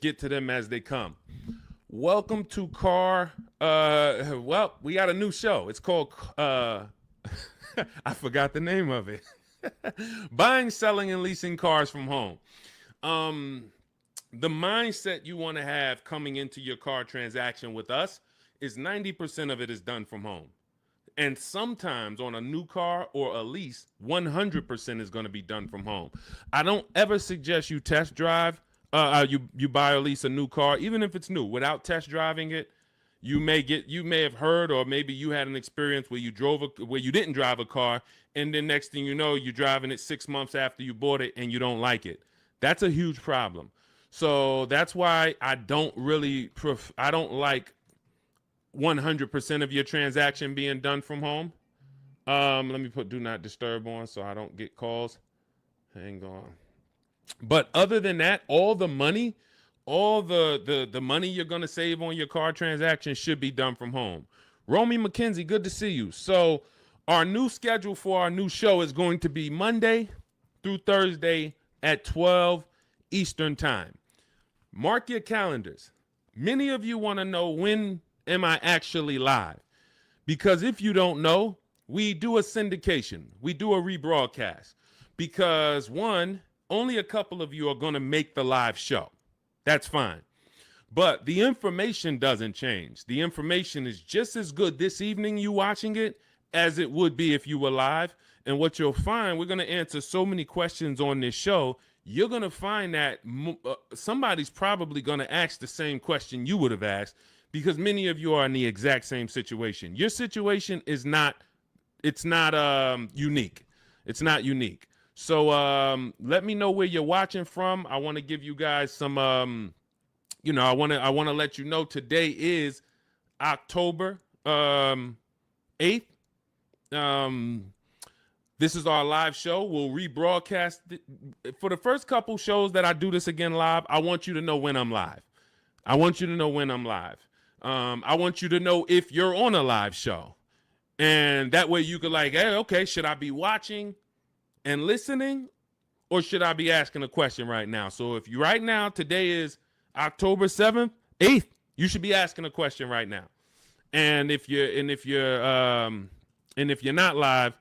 get to them as they come. Welcome to well, we got a new show. It's called I forgot the name of it. Buying, selling, and leasing cars from home. The mindset you want to have coming into your car transaction with us is 90% of it is done from home. And sometimes on a new car or a lease, 100% is going to be done from home. I don't ever suggest you test drive, you buy or lease a new car, even if it's new, without test driving it. You may have heard, or maybe you had an experience where you didn't drive a car, and then next thing you know, you're driving it 6 months after you bought it and you don't like it. That's a huge problem. So that's why I don't like 100% of your transaction being done from home. Let me put do not disturb on so I don't get calls. Hang on. But other than that, all the money you're going to save on your car transaction should be done from home. Romy McKenzie, good to see you. So our new schedule for our new show is going to be Monday through Thursday at 12 Eastern time. Mark your calendars. Many of you want to know, when am I actually live? Because if you don't know, we do a syndication. We do a rebroadcast. Because one, only a couple of you are going to make the live show. That's fine. But the information doesn't change. The information is just as good this evening you watching it as it would be if you were live. And what you'll find, we're going to answer so many questions on this show, you're going to find that somebody's probably going to ask the same question you would have asked, because many of you are in the exact same situation. Your situation is not unique. It's not unique. So let me know where you're watching from. I want to give you guys some, I want to let you know today is October 8th. This is our live show. We'll rebroadcast it. For the first couple shows that I do this again live, I want you to know when I'm live. I want you to know if you're on a live show. And that way you could hey, okay, should I be watching and listening, or should I be asking a question right now? So if you right now, today is October 7th, 8th, you should be asking a question right now. And if you're not live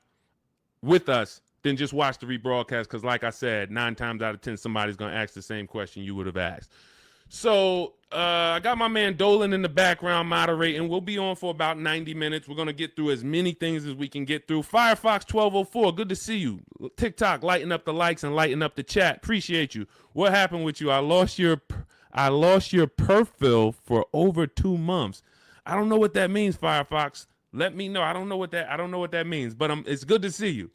with us, then just watch the rebroadcast, because like I said, 9 times out of 10, somebody's going to ask the same question you would have asked. So I got my man Dolan in the background moderating. We'll be on for about 90 minutes. We're going to get through as many things as we can get through. Firefox 1204, good to see you. TikTok, lighten up the likes and lighten up the chat. Appreciate you. What happened with you? I lost your profile for over 2 months. I don't know what that means, Firefox. Let me know. I don't know what that means, but it's good to see you.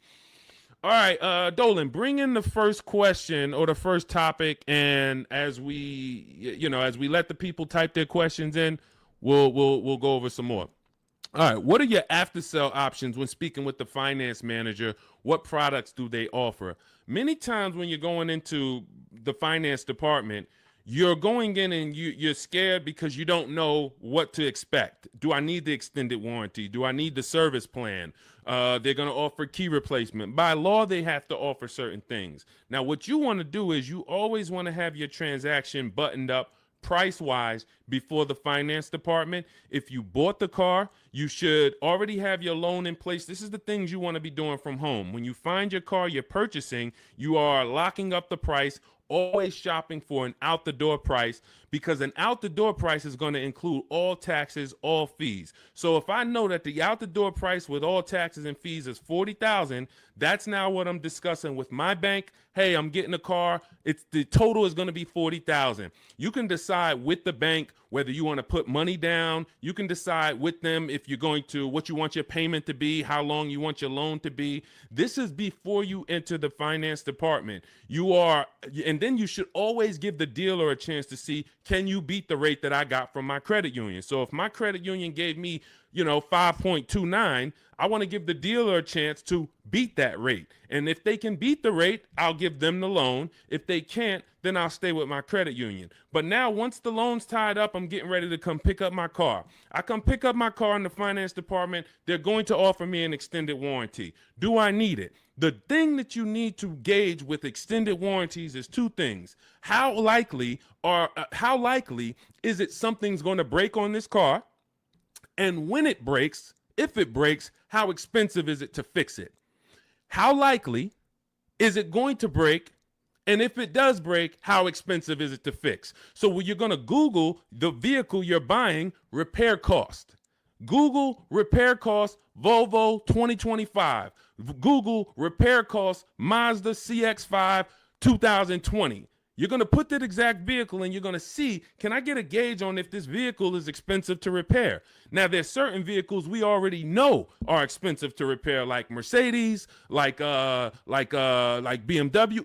All right, Dolan, bring in the first question or the first topic, and as we let the people type their questions in, we'll go over some more. All right, what are your after sale options when speaking with the finance manager? What products do they offer? Many times when you're going into the finance department, you're going in and you're scared because you don't know what to expect. Do I need the extended warranty? Do I need the service plan? They're going to offer key replacement. By law, they have to offer certain things. Now, what you want to do is you always want to have your transaction buttoned up price-wise before the finance department. If you bought the car, you should already have your loan in place. This is the things you want to be doing from home. When you find your car you're purchasing, you are locking up the price, always shopping for an out-the-door price, because an out-the-door price is going to include all taxes, all fees. So if I know that the out-the-door price with all taxes and fees is $40,000, that's now what I'm discussing with my bank. Hey, I'm getting a car. The total is going to be $40,000. You can decide with the bank whether you want to put money down. You can decide with them if you're going to, what you want your payment to be, how long you want your loan to be. This is before you enter the finance department. And then you should always give the dealer a chance to see, can you beat the rate that I got from my credit union? So if my credit union gave me 5.29, I want to give the dealer a chance to beat that rate. And if they can beat the rate, I'll give them the loan. If they can't, then I'll stay with my credit union. But now once the loan's tied up, I'm getting ready to come pick up my car. I come pick up my car in the finance department. They're going to offer me an extended warranty. Do I need it? The thing that you need to gauge with extended warranties is two things. How likely is it something's going to break on this car? And when it breaks, if it breaks, how expensive is it to fix it? How likely is it going to break? And if it does break, how expensive is it to fix? So when you're going to Google the vehicle you're buying, repair cost. Google repair cost Volvo 2025. Google repair cost Mazda CX-5 2020. You're going to put that exact vehicle and you're going to see, can I get a gauge on if this vehicle is expensive to repair? Now, there's certain vehicles we already know are expensive to repair, like Mercedes, like BMW,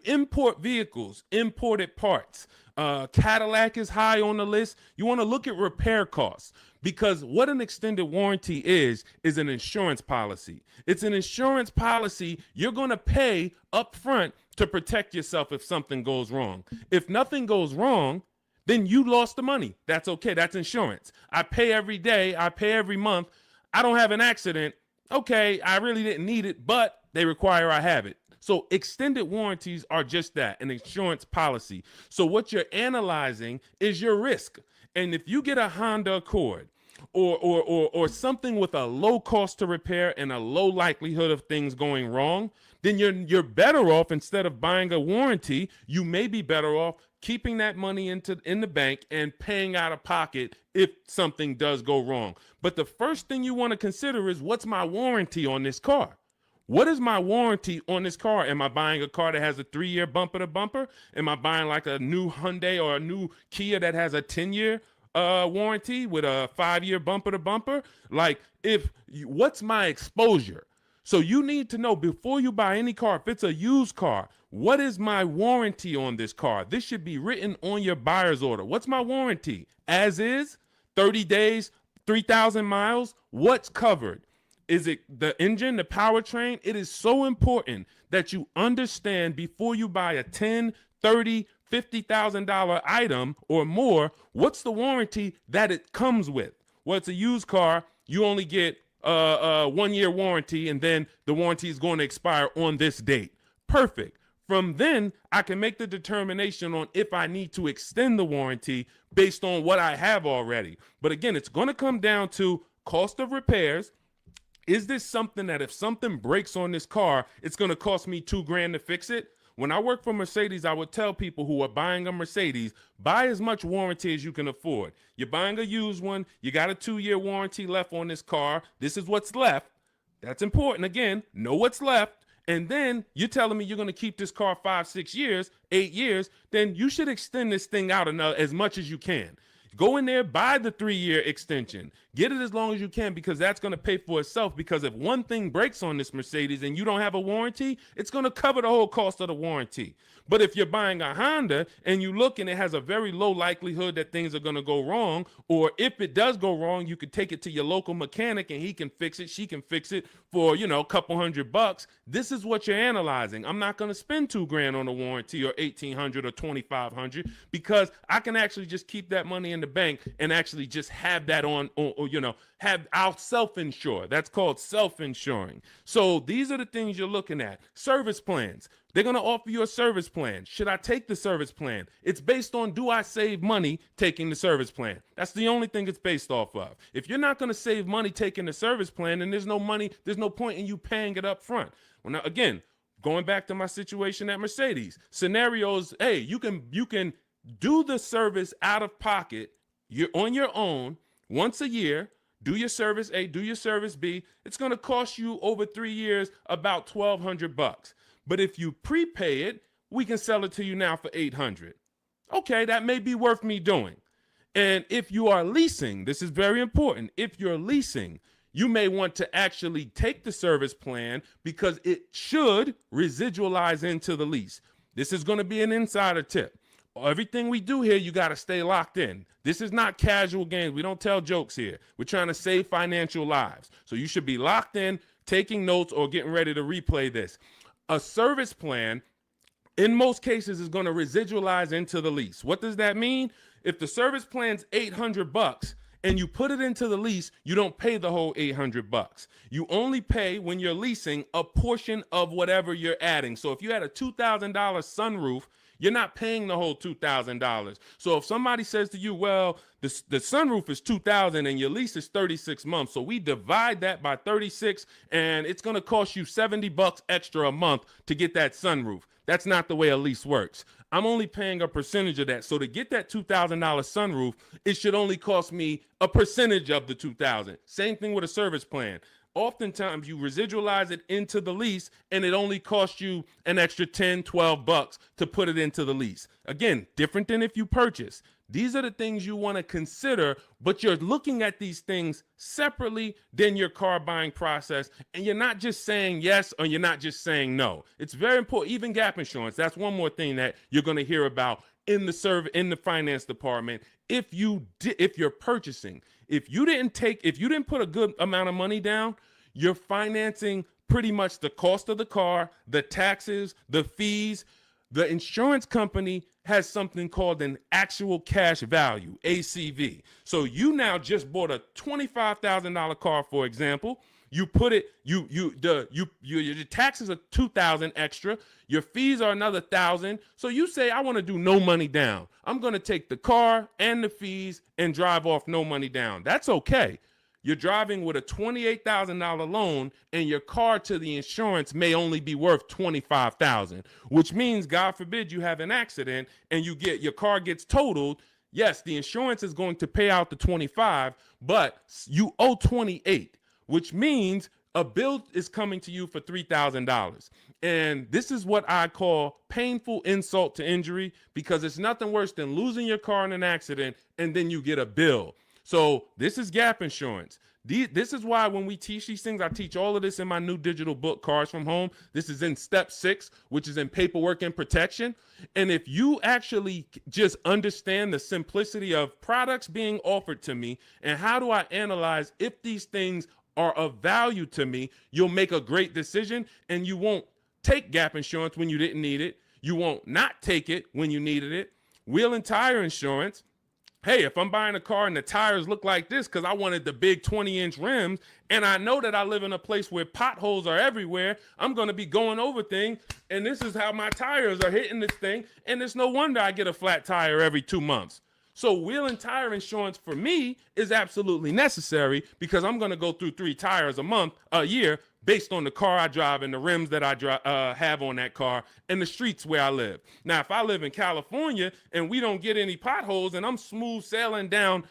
import vehicles, imported parts. Cadillac is high on the list. You want to look at repair costs, because what an extended warranty is an insurance policy. It's an insurance policy you're going to pay up front to protect yourself if something goes wrong. If nothing goes wrong, then you lost the money. That's okay. That's insurance. I pay every day. I pay every month. I don't have an accident. Okay, I really didn't need it, but they require I have it. So extended warranties are just that, an insurance policy. So what you're analyzing is your risk. And if you get a Honda Accord or something with a low cost to repair and a low likelihood of things going wrong, then you're better off, instead of buying a warranty, you may be better off keeping that money in the bank and paying out of pocket if something does go wrong. But the first thing you want to consider is, what's my warranty on this car? What is my warranty on this car? Am I buying a car that has a 3-year bumper to bumper? Am I buying like a new Hyundai or a new Kia that has a 10-year warranty with a 5-year bumper to bumper? Like, what's my exposure? So you need to know before you buy any car, if it's a used car, what is my warranty on this car? This should be written on your buyer's order. What's my warranty? As is, 30 days, 3,000 miles, what's covered? Is it the engine, the powertrain? It is so important that you understand before you buy a $10, $30, $50,000 item or more, what's the warranty that it comes with? Well, it's a used car. You only get a 1-year warranty, and then the warranty is going to expire on this date. Perfect. From then, I can make the determination on if I need to extend the warranty based on what I have already. But again, it's going to come down to cost of repairs. Is this something that if something breaks on this car, it's going to cost me $2,000 to fix it? When I work for Mercedes, I would tell people who are buying a Mercedes, buy as much warranty as you can afford. You're buying a used one. You got a 2-year warranty left on this car. This is what's left. That's important. Again, know what's left. And then you're telling me you're going to keep this car 5, 6 years, 8 years. Then you should extend this thing out as much as you can. Go in there, buy the 3-year extension. Get it as long as you can, because that's going to pay for itself. Because if one thing breaks on this Mercedes and you don't have a warranty, it's going to cover the whole cost of the warranty. But if you're buying a Honda and you look and it has a very low likelihood that things are going to go wrong, or if it does go wrong, you could take it to your local mechanic and he can fix it, she can fix it for, a couple $100. This is what you're analyzing. I'm not going to spend $2,000 on a warranty or $1,800 or $2,500, because I can actually just keep that money in the bank and actually just have that I'll self-insure. That's called self-insuring. So these are the things you're looking at. Service plans. They're going to offer you a service plan. Should I take the service plan? It's based on, do I save money taking the service plan? That's the only thing it's based off of. If you're not going to save money taking the service plan, then there's no point in you paying it up front. Well, now, again, going back to my situation at Mercedes, scenarios, hey, you can do the service out of pocket. You're on your own once a year. Do your service A, do your service B. It's going to cost you over 3 years about $1,200. But if you prepay it, we can sell it to you now for $800. Okay, that may be worth me doing. And if you are leasing, this is very important. If you're leasing, you may want to actually take the service plan, because it should residualize into the lease. This is going to be an insider tip. Everything we do here, you got to stay locked in. This is not casual games. We don't tell jokes here. We're trying to save financial lives. So you should be locked in, taking notes, or getting ready to replay this. A service plan, in most cases, is going to residualize into the lease. What does that mean? If the service plan's $800 and you put it into the lease, you don't pay the whole $800. You only pay, when you're leasing, a portion of whatever you're adding. So if you had a $2,000 sunroof, you're not paying the whole $2,000. So if somebody says to you, well, the sunroof is $2,000 and your lease is 36 months, so we divide that by 36 and it's going to cost you $70 extra a month to get that sunroof. That's not the way a lease works. I'm only paying a percentage of that. So to get that $2,000 sunroof, it should only cost me a percentage of the $2,000. Same thing with a service plan. Oftentimes you residualize it into the lease and it only costs you an extra 10, 12 bucks to put it into the lease. Again, different than if you purchase. These are the things you want to consider, but you're looking at these things separately than your car buying process. And you're not just saying yes or you're not just saying no. It's very important. Even gap insurance. That's one more thing that you're going to hear about in the finance department. If you're purchasing, if you didn't put a good amount of money down, you're financing pretty much the cost of the car, the taxes, the fees. The insurance company has something called an actual cash value, ACV. So you now just bought a $25,000 car, for example. You put it, your taxes are $2,000 extra. Your fees are another $1,000. So you say, I want to do no money down. I'm going to take the car and the fees and drive off no money down. That's okay. You're driving with a $28,000 loan and your car to the insurance may only be worth $25,000, which means, God forbid, you have an accident and your car gets totaled. Yes, the insurance is going to pay out the 25, but you owe 28, which means a bill is coming to you for $3,000. And this is what I call painful insult to injury, because it's nothing worse than losing your car in an accident and then you get a bill. So this is gap insurance. This is why when we teach these things, I teach all of this in my new digital book, Cars from Home. This is in step 6, which is in paperwork and protection. And if you actually just understand the simplicity of products being offered to me and how do I analyze if these things are of value to me, you'll make a great decision, and you won't take gap insurance when you didn't need it. You won't not take it when you needed it. Wheel and tire insurance. Hey, if I'm buying a car and the tires look like this because I wanted the big 20-inch rims, and I know that I live in a place where potholes are everywhere, I'm going to be going over things, and this is how my tires are hitting this thing, and it's no wonder I get a flat tire every 2 months. So wheel and tire insurance for me is absolutely necessary, because I'm going to go through 3 tires a year, based on the car I drive and the rims that I have on that car and the streets where I live. Now, if I live in California and we don't get any potholes and I'm smooth sailing down,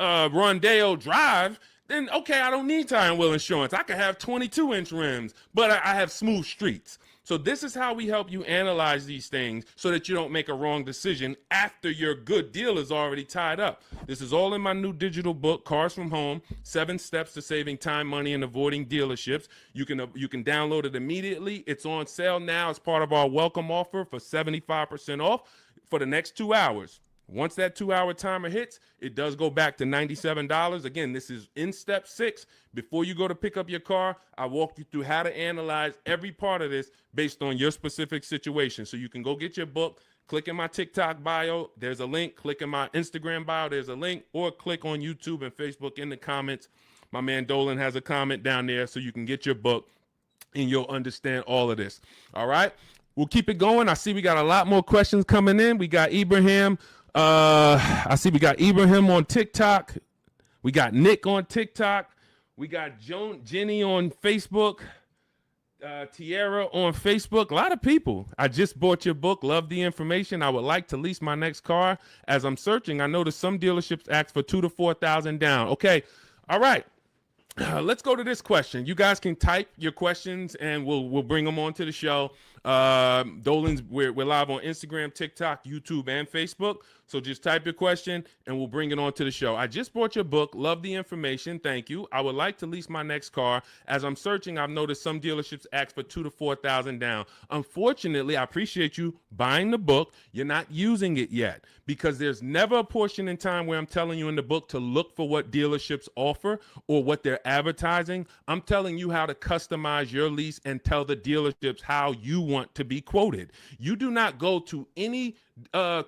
Rondeo Drive, then okay, I don't need tire and wheel insurance. I could have 22-inch rims, but I have smooth streets. So this is how we help you analyze these things so that you don't make a wrong decision after your good deal is already tied up. This is all in my new digital book, Cars from Home, 7 Steps to Saving Time, Money, and Avoiding Dealerships. You can download it immediately. It's on sale now as part of our welcome offer for 75% off for the next 2 hours. Once that 2-hour timer hits, it does go back to $97. Again, this is in step 6. Before you go to pick up your car, I walk you through how to analyze every part of this based on your specific situation. So you can go get your book, click in my TikTok bio, there's a link, click in my Instagram bio, there's a link, or click on YouTube and Facebook in the comments. My man Dolan has a comment down there so you can get your book and you'll understand all of this. All right, we'll keep it going. I see we got a lot more questions coming in. We got Ibrahim. I see we got Ibrahim on TikTok. We got Nick on TikTok. We got Jenny on Facebook. Tierra on Facebook. A lot of people. I just bought your book. Love the information. I would like to lease my next car. As I'm searching, I noticed some dealerships ask for $2,000 to $4,000 down. Okay. All right. Let's go to this question. You guys can type your questions and we'll bring them onto the show. Dolan's, we're live on Instagram, TikTok, YouTube, and Facebook. So just type your question and we'll bring it on to the show. I just bought your book. Love the information. Thank you. I would like to lease my next car. As I'm searching, I've noticed some dealerships ask for $2,000 to $4,000 down. Unfortunately, I appreciate you buying the book. You're not using it yet because there's never a portion in time where I'm telling you in the book to look for what dealerships offer or what they're advertising. I'm telling you how to customize your lease and tell the dealerships how you want to be quoted. You do not go to any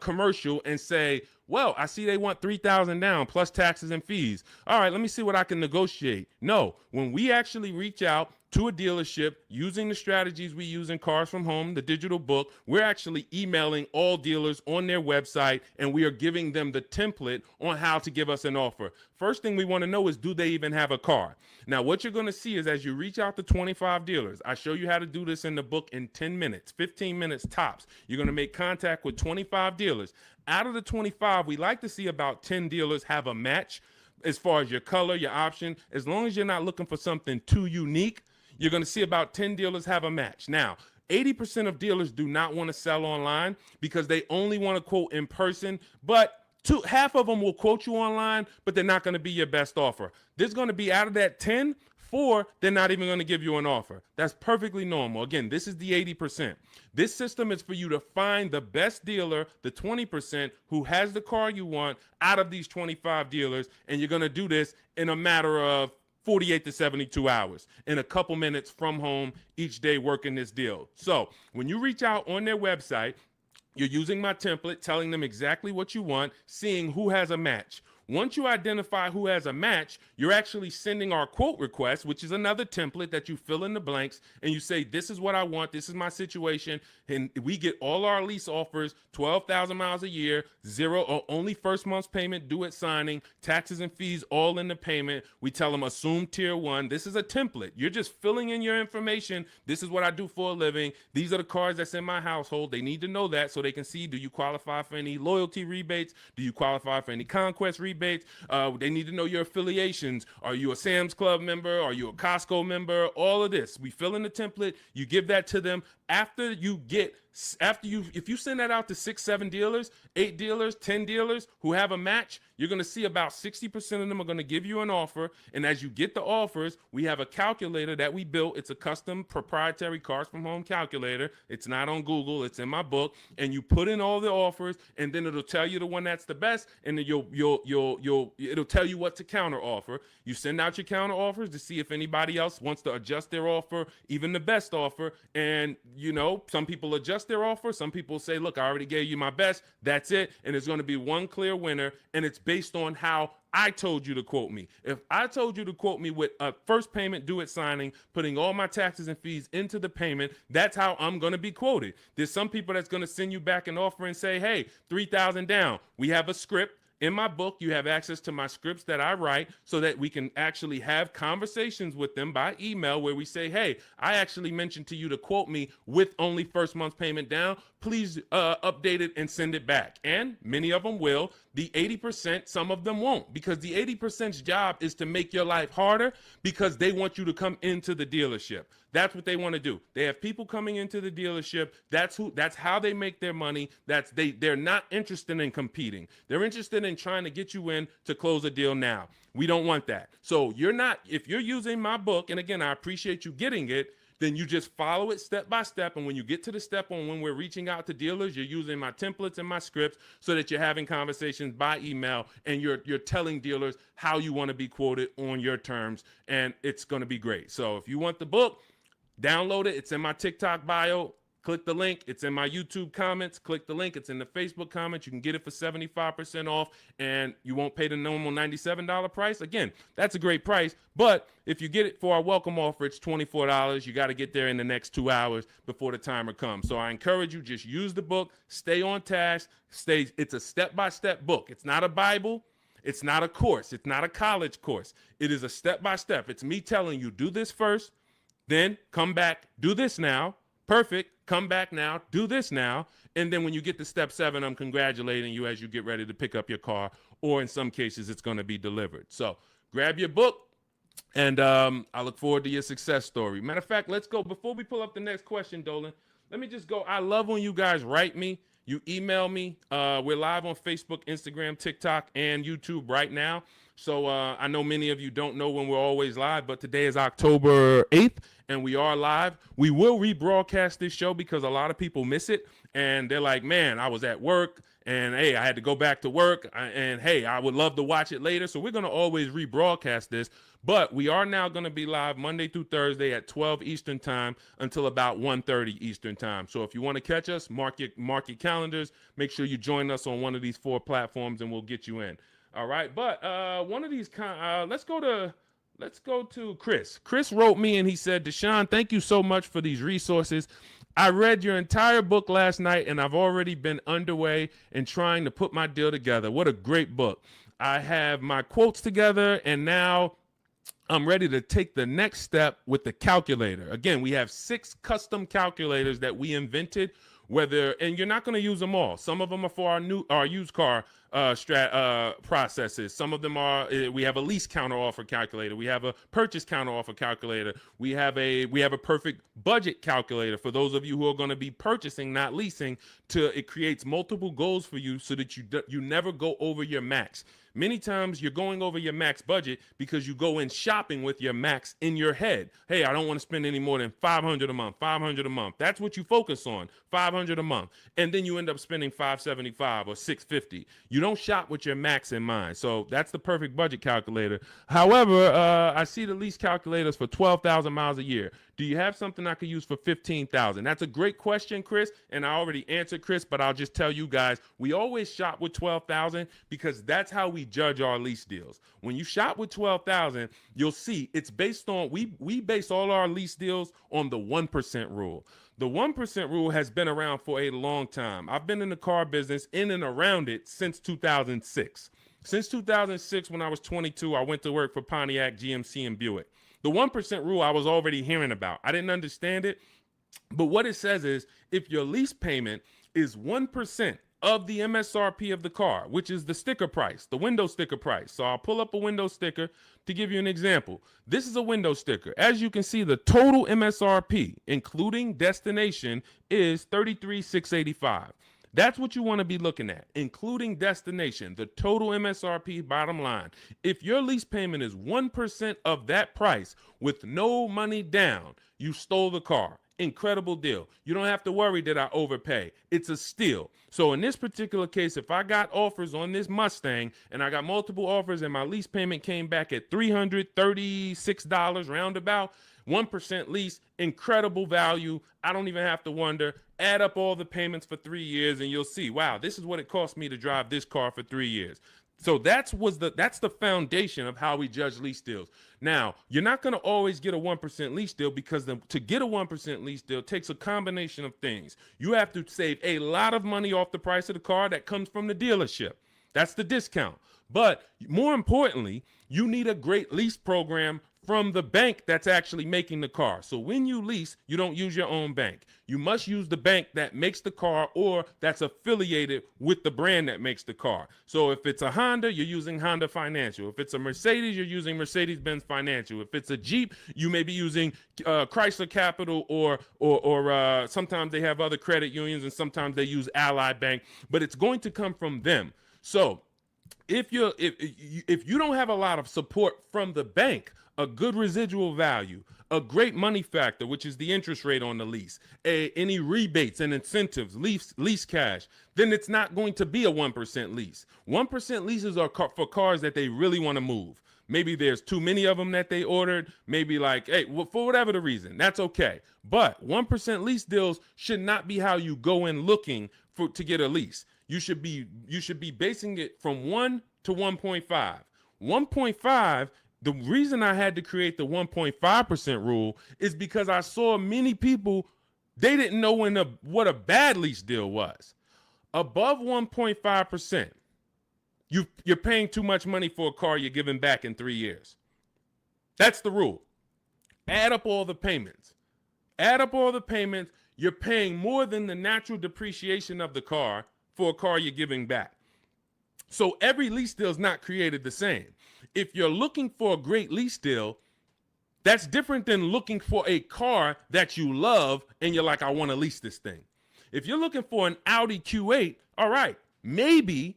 commercial and say, well, I see they want $3,000 down plus taxes and fees. All right, let me see what I can negotiate. No, when we actually reach out to a dealership using the strategies we use in Cars from Home, the digital book, we're actually emailing all dealers on their website and we are giving them the template on how to give us an offer. First thing we want to know is, do they even have a car? Now, what you're going to see is as you reach out to 25 dealers, I show you how to do this in the book in 10 minutes, 15 minutes tops. You're going to make contact with 25 dealers. Out of the 25, we like to see about 10 dealers have a match as far as your color, your option. As long as you're not looking for something too unique, you're going to see about 10 dealers have a match. Now, 80% of dealers do not want to sell online because they only want to quote in person, but half of them will quote you online, but they're not going to be your best offer. There's going to be, out of that 10, 4, they're not even going to give you an offer. That's perfectly normal. Again, this is the 80%. This system is for you to find the best dealer, the 20% who has the car you want out of these 25 dealers, and you're going to do this in a matter of 48 to 72 hours in a couple minutes from home each day working this deal. So when you reach out on their website, you're using my template, telling them exactly what you want, seeing who has a match. Once you identify who has a match, you're actually sending our quote request, which is another template that you fill in the blanks, and you say, this is what I want, this is my situation, and we get all our lease offers, 12,000 miles a year, zero or only first month's payment due at signing, taxes and fees all in the payment. We tell them assume tier 1. This is a template. You're just filling in your information. This is what I do for a living. These are the cars that's in my household. They need to know that so they can see, do you qualify for any loyalty rebates? Do you qualify for any conquest rebates? They need to know your affiliations. Are you a Sam's Club member? Are you a Costco member? All of this. We fill in the template. You give that to them. If you send that out to 6, 7 dealers, 8 dealers, 10 dealers who have a match, you're going to see about 60% of them are going to give you an offer. And as you get the offers, we have a calculator that we built. It's a custom proprietary Cars from Home calculator. It's not on Google. It's in my book. And you put in all the offers, and then it'll tell you the one that's the best. And then it'll tell you what to counter offer. You send out your counter offers to see if anybody else wants to adjust their offer, even the best offer. And some people adjust their offer. Some people say, look, I already gave you my best. That's it. And there's going to be one clear winner. And it's based on how I told you to quote me. If I told you to quote me with a first payment due at signing, putting all my taxes and fees into the payment, that's how I'm going to be quoted. There's some people that's going to send you back an offer and say, hey, 3,000 down. We have a script. In my book, you have access to my scripts that I write so that we can actually have conversations with them by email where we say, hey, I actually mentioned to you to quote me with only first month's payment down. Please update it and send it back. And many of them will. The 80%, some of them won't, because the 80%'s job is to make your life harder because they want you to come into the dealership. That's what they want to do. They have people coming into the dealership. That's how they make their money. They're not interested in competing. They're interested in trying to get you in to close a deal now. We don't want that. So if you're using my book, and again, I appreciate you getting it, then you just follow it step by step. And when you get to the step on when we're reaching out to dealers, you're using my templates and my scripts so that you're having conversations by email and you're telling dealers how you want to be quoted on your terms. And it's going to be great. So if you want the book, download it. It's in my TikTok bio. Click the link. It's in my YouTube comments. Click the link. It's in the Facebook comments. You can get it for 75% off, and you won't pay the normal $97 price. Again, that's a great price, but if you get it for our welcome offer, it's $24. You got to get there in the next 2 hours before the timer comes. So I encourage you, just use the book. Stay on task. It's a step-by-step book. It's not a Bible. It's not a course. It's not a college course. It is a step-by-step. It's me telling you, do this first, then come back, do this now. Perfect. Come back now. Do this now. And then when you get to step 7, I'm congratulating you as you get ready to pick up your car, or in some cases, it's going to be delivered. So grab your book, and I look forward to your success story. Matter of fact, let's go. Before we pull up the next question, Dolan, let me just go. I love when you guys write me. You email me. We're live on Facebook, Instagram, TikTok, and YouTube right now. So I know many of you don't know when we're always live, but today is October 8th, and we are live. We will rebroadcast this show because a lot of people miss it, and they're like, man, I was at work, and hey, I had to go back to work, and hey, I would love to watch it later. So we're going to always rebroadcast this. But we are now going to be live Monday through Thursday at 12 Eastern time until about 1:30 Eastern time. So if you want to catch us, mark your calendars. Make sure you join us on one of these 4 platforms, and we'll get you in. All right. But one of these let's go to Chris. Chris wrote me and he said, Deshone, thank you so much for these resources. I read your entire book last night, and I've already been underway in trying to put my deal together. What a great book. I have my quotes together, and now I'm ready to take the next step with the calculator. Again, we have 6 custom calculators that we invented, and you're not going to use them all. Some of them are for our used car processes. Some of them are, we have a lease counter offer calculator. We have a purchase counter offer calculator. We have a perfect budget calculator for those of you who are going to be purchasing, not leasing. It creates multiple goals for you so that you never go over your max. Many times you're going over your max budget because you go in shopping with your max in your head. Hey, I don't want to spend any more than $500 a month, $500 a month. That's what you focus on, $500 a month. And then you end up spending $575 or $650. You don't shop with your max in mind. So that's the perfect budget calculator. However, I see the lease calculators for 12,000 miles a year. Do you have something I could use for 15,000? That's a great question, Chris, and I already answered Chris, but I'll just tell you guys, we always shop with 12,000 because that's how we judge our lease deals. When you shop with 12,000, you'll see it's based on, we base all our lease deals on the 1% rule. The 1% rule has been around for a long time. I've been in the car business in and around it since 2006. Since 2006, when I was 22, I went to work for Pontiac, GMC, and Buick. The 1% rule I was already hearing about. I didn't understand it, but what it says is if your lease payment is 1% of the MSRP of the car, which is the sticker price, the window sticker price. So I'll pull up a window sticker to give you an example. This is a window sticker. As you can see, the total MSRP, including destination, is $33,685. That's what you want to be looking at, including destination, the total MSRP bottom line. If your lease payment is 1% of that price with no money down, you stole the car. Incredible deal. You don't have to worry that I overpay. It's a steal. So in this particular case, if I got offers on this Mustang and I got multiple offers and my lease payment came back at $336 roundabout, 1% lease, incredible value. I don't even have to wonder. Add up all the payments for 3 years and you'll see, wow, this is what it cost me to drive this car for 3 years. So that's the foundation of how we judge lease deals. Now, you're not going to always get a 1% lease deal because to get a 1% lease deal takes a combination of things. You have to save a lot of money off the price of the car that comes from the dealership. That's the discount. But more importantly, you need a great lease program from the bank that's actually making the car. So when you lease, you don't use your own bank. You must use the bank that makes the car or that's affiliated with the brand that makes the car. So if it's a Honda, you're using Honda Financial. If it's a Mercedes, you're using Mercedes-Benz Financial. If it's a Jeep, you may be using Chrysler Capital or sometimes they have other credit unions and sometimes they use Ally Bank, but it's going to come from them. So if you don't have a lot of support from the bank, a good residual value, a great money factor, which is the interest rate on the lease, any rebates and incentives, lease cash, then it's not going to be a 1% lease. 1% leases are for cars that they really want to move. Maybe there's too many of them that they ordered. Maybe like, hey, well, for whatever the reason, that's okay. But 1% lease deals should not be how you go in looking to get a lease. You should be basing it from 1 to 1.5. 1.5. The reason I had to create the 1.5% rule is because I saw many people, they didn't know what a bad lease deal was. Above 1.5%, you're paying too much money for a car you're giving back in 3 years. That's the rule. Add up all the payments. You're paying more than the natural depreciation of the car for a car you're giving back. So every lease deal is not created the same. If you're looking for a great lease deal, That's different than looking for a car that you love and you're like, I want to lease this thing. If you're looking for an Audi Q8, all right, maybe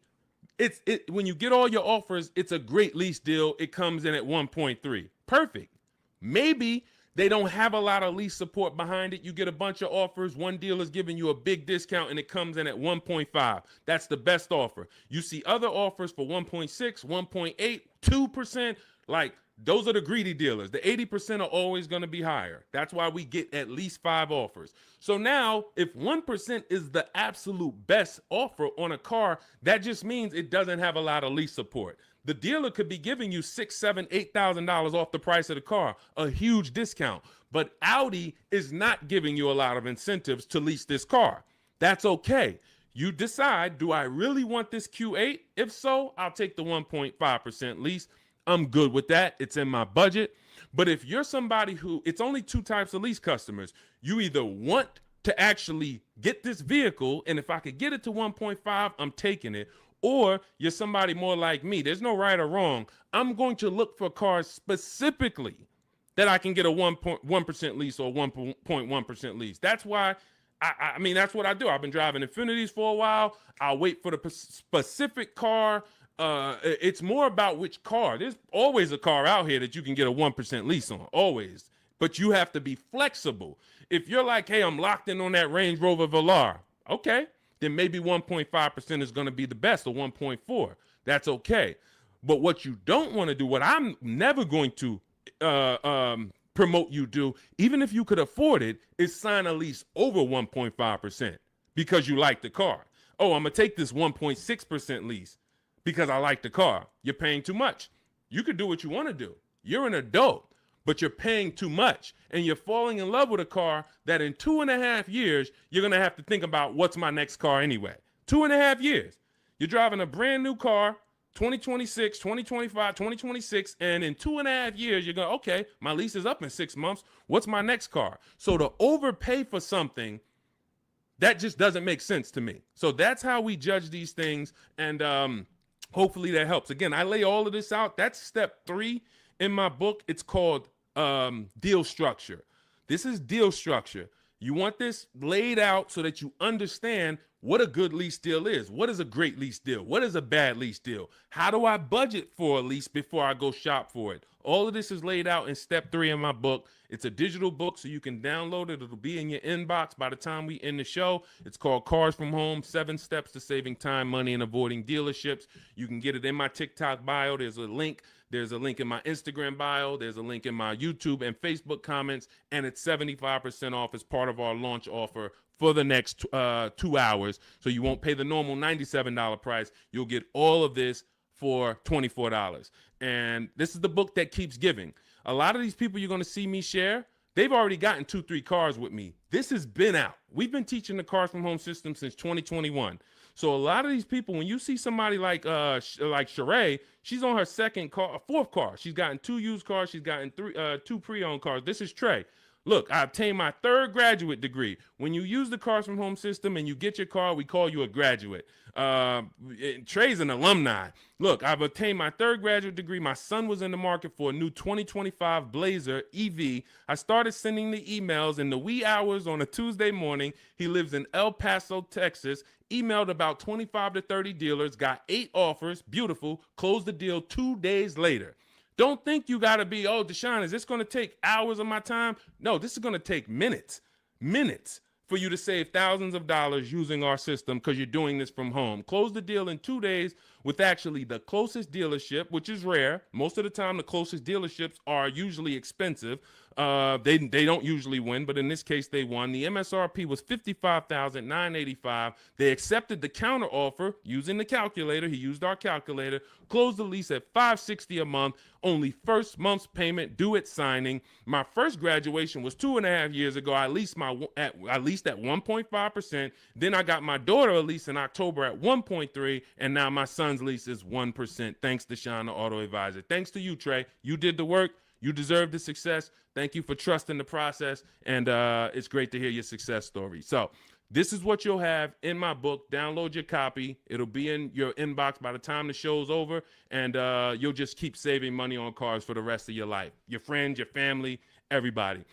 when you get all your offers, it's a great lease deal. It comes in at 1.3. Perfect. Maybe they don't have a lot of lease support behind it. You get a bunch of offers. One deal is giving you a big discount and it comes in at 1.5. That's the best offer. You see other offers for 1.6, 1.8, 2%. Like, those are the greedy dealers. The 80% are always going to be higher. That's why we get at least 5 offers. So now, if 1% is the absolute best offer on a car, that just means it doesn't have a lot of lease support. The dealer could be giving you $6,000, $7,000, $8,000 off the price of the car, a huge discount. But Audi is not giving you a lot of incentives to lease this car. That's okay. You decide, do I really want this Q8? If so, I'll take the 1.5% lease. I'm good with that. It's in my budget. But if you're somebody who, it's only 2 types of lease customers. You either want to actually get this vehicle, and if I could get it to 1.5, I'm taking it. Or you're somebody more like me. There's no right or wrong. I'm going to look for cars specifically that I can get a 1% lease or 1.1% lease. That's why, I mean, that's what I do. I've been driving Infinities for a while. I'll wait for the specific car. It's more about which car. There's always a car out here that you can get a 1% lease on, always. But you have to be flexible. If you're like, hey, I'm locked in on that Range Rover Velar, okay, then maybe 1.5% is going to be the best, or 1.4. That's okay. But what you don't want to do, what I'm never going to promote you do, even if you could afford it, is sign a lease over 1.5% because you like the car. Oh, I'm going to take this 1.6% lease because I like the car. You're paying too much. You could do what you want to do. You're an adult, but you're paying too much. And you're falling in love with a car that in 2.5 years, you're going to have to think about, what's my next car anyway? 2.5 years. You're driving a brand new car, 2026, 2025, 2026, and in 2.5 years, you're going, okay, my lease is up in 6 months. What's my next car? So to overpay for something, that just doesn't make sense to me. So that's how we judge these things. And hopefully that helps. Again, I lay all of this out. That's step 3 in my book. It's called deal structure. This is deal structure. You want this laid out so that you understand what a good lease deal is. What is a great lease deal? What is a bad lease deal? How do I budget for a lease before I go shop for it? All of this is laid out in step 3 in my book. It's a digital book, so you can download it. It'll be in your inbox by the time we end the show. It's called Cars from Home, 7 Steps to Saving Time, Money, and Avoiding Dealerships. You can get it in my TikTok bio. There's a link. There's a link in my Instagram bio. There's a link in my YouTube and Facebook comments. And it's 75% off as part of our launch offer for the next 2 hours. So you won't pay the normal $97 price. You'll get all of this for $24. And this is the book that keeps giving. A lot of these people you're going to see me share, they've already gotten 2-3 cars with me. This has been out. We've been teaching the Cars from Home system since 2021. So a lot of these people, when you see somebody like Sheree, she's on her 4th car. She's gotten 2 used cars. She's gotten 2 pre-owned cars. This is Trey. Look, I obtained my 3rd graduate degree. When you use the Cars from Home system and you get your car, we call you a graduate. Trey's an alumni. Look, I've obtained my 3rd graduate degree. My son was in the market for a new 2025 Blazer EV. I started sending the emails in the wee hours on a Tuesday morning. He lives in El Paso, Texas. Emailed about 25 to 30 dealers, got 8 offers. Beautiful. Closed the deal 2 days later. Don't think you got to be, oh, Deshone, is this going to take hours of my time? No, this is going to take minutes for you to save thousands of dollars using our system because you're doing this from home. Close the deal in 2 days with actually the closest dealership, which is rare. Most of the time, the closest dealerships are usually expensive. They don't usually win, but in this case, they won. The MSRP was $55,985. They accepted the counter offer using the calculator. He used our calculator. Closed the lease at $560 a month. Only first month's payment due at signing. My first graduation was 2.5 years ago. I leased at 1.5%. Then I got my daughter a lease in October at 1.3%, and now my son's lease is 1%. Thanks, Deshone the Auto Advisor. Thanks to you, Trey. You did the work. You deserve the success. Thank you for trusting the process, and it's great to hear your success story. So This is what you'll have in my book. Download your copy. It'll be in your inbox by the time the show's over, and you'll just keep saving money on cars for the rest of your life. Your friends, your family, everybody.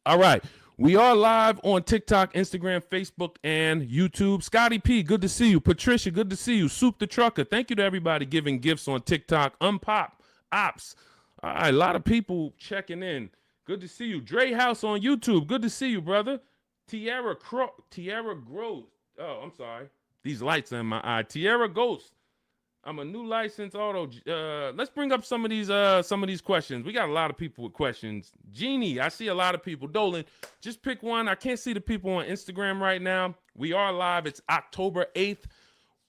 All right. We are live on TikTok, Instagram, Facebook, and YouTube. Scotty P, good to see you. Patricia, good to see you. Soup the Trucker, thank you to everybody giving gifts on TikTok. Unpop, Ops. All right, a lot of people checking in. Good to see you. Dre House on YouTube, good to see you, brother. Tierra Gross. Oh, I'm sorry. These lights are in my eye. Tierra Ghost. I'm a new licensed auto. Let's bring up some of these questions. We got a lot of people with questions. Jeannie, I see a lot of people. Dolan, just pick one. I can't see the people on Instagram right now. We are live. It's October 8th.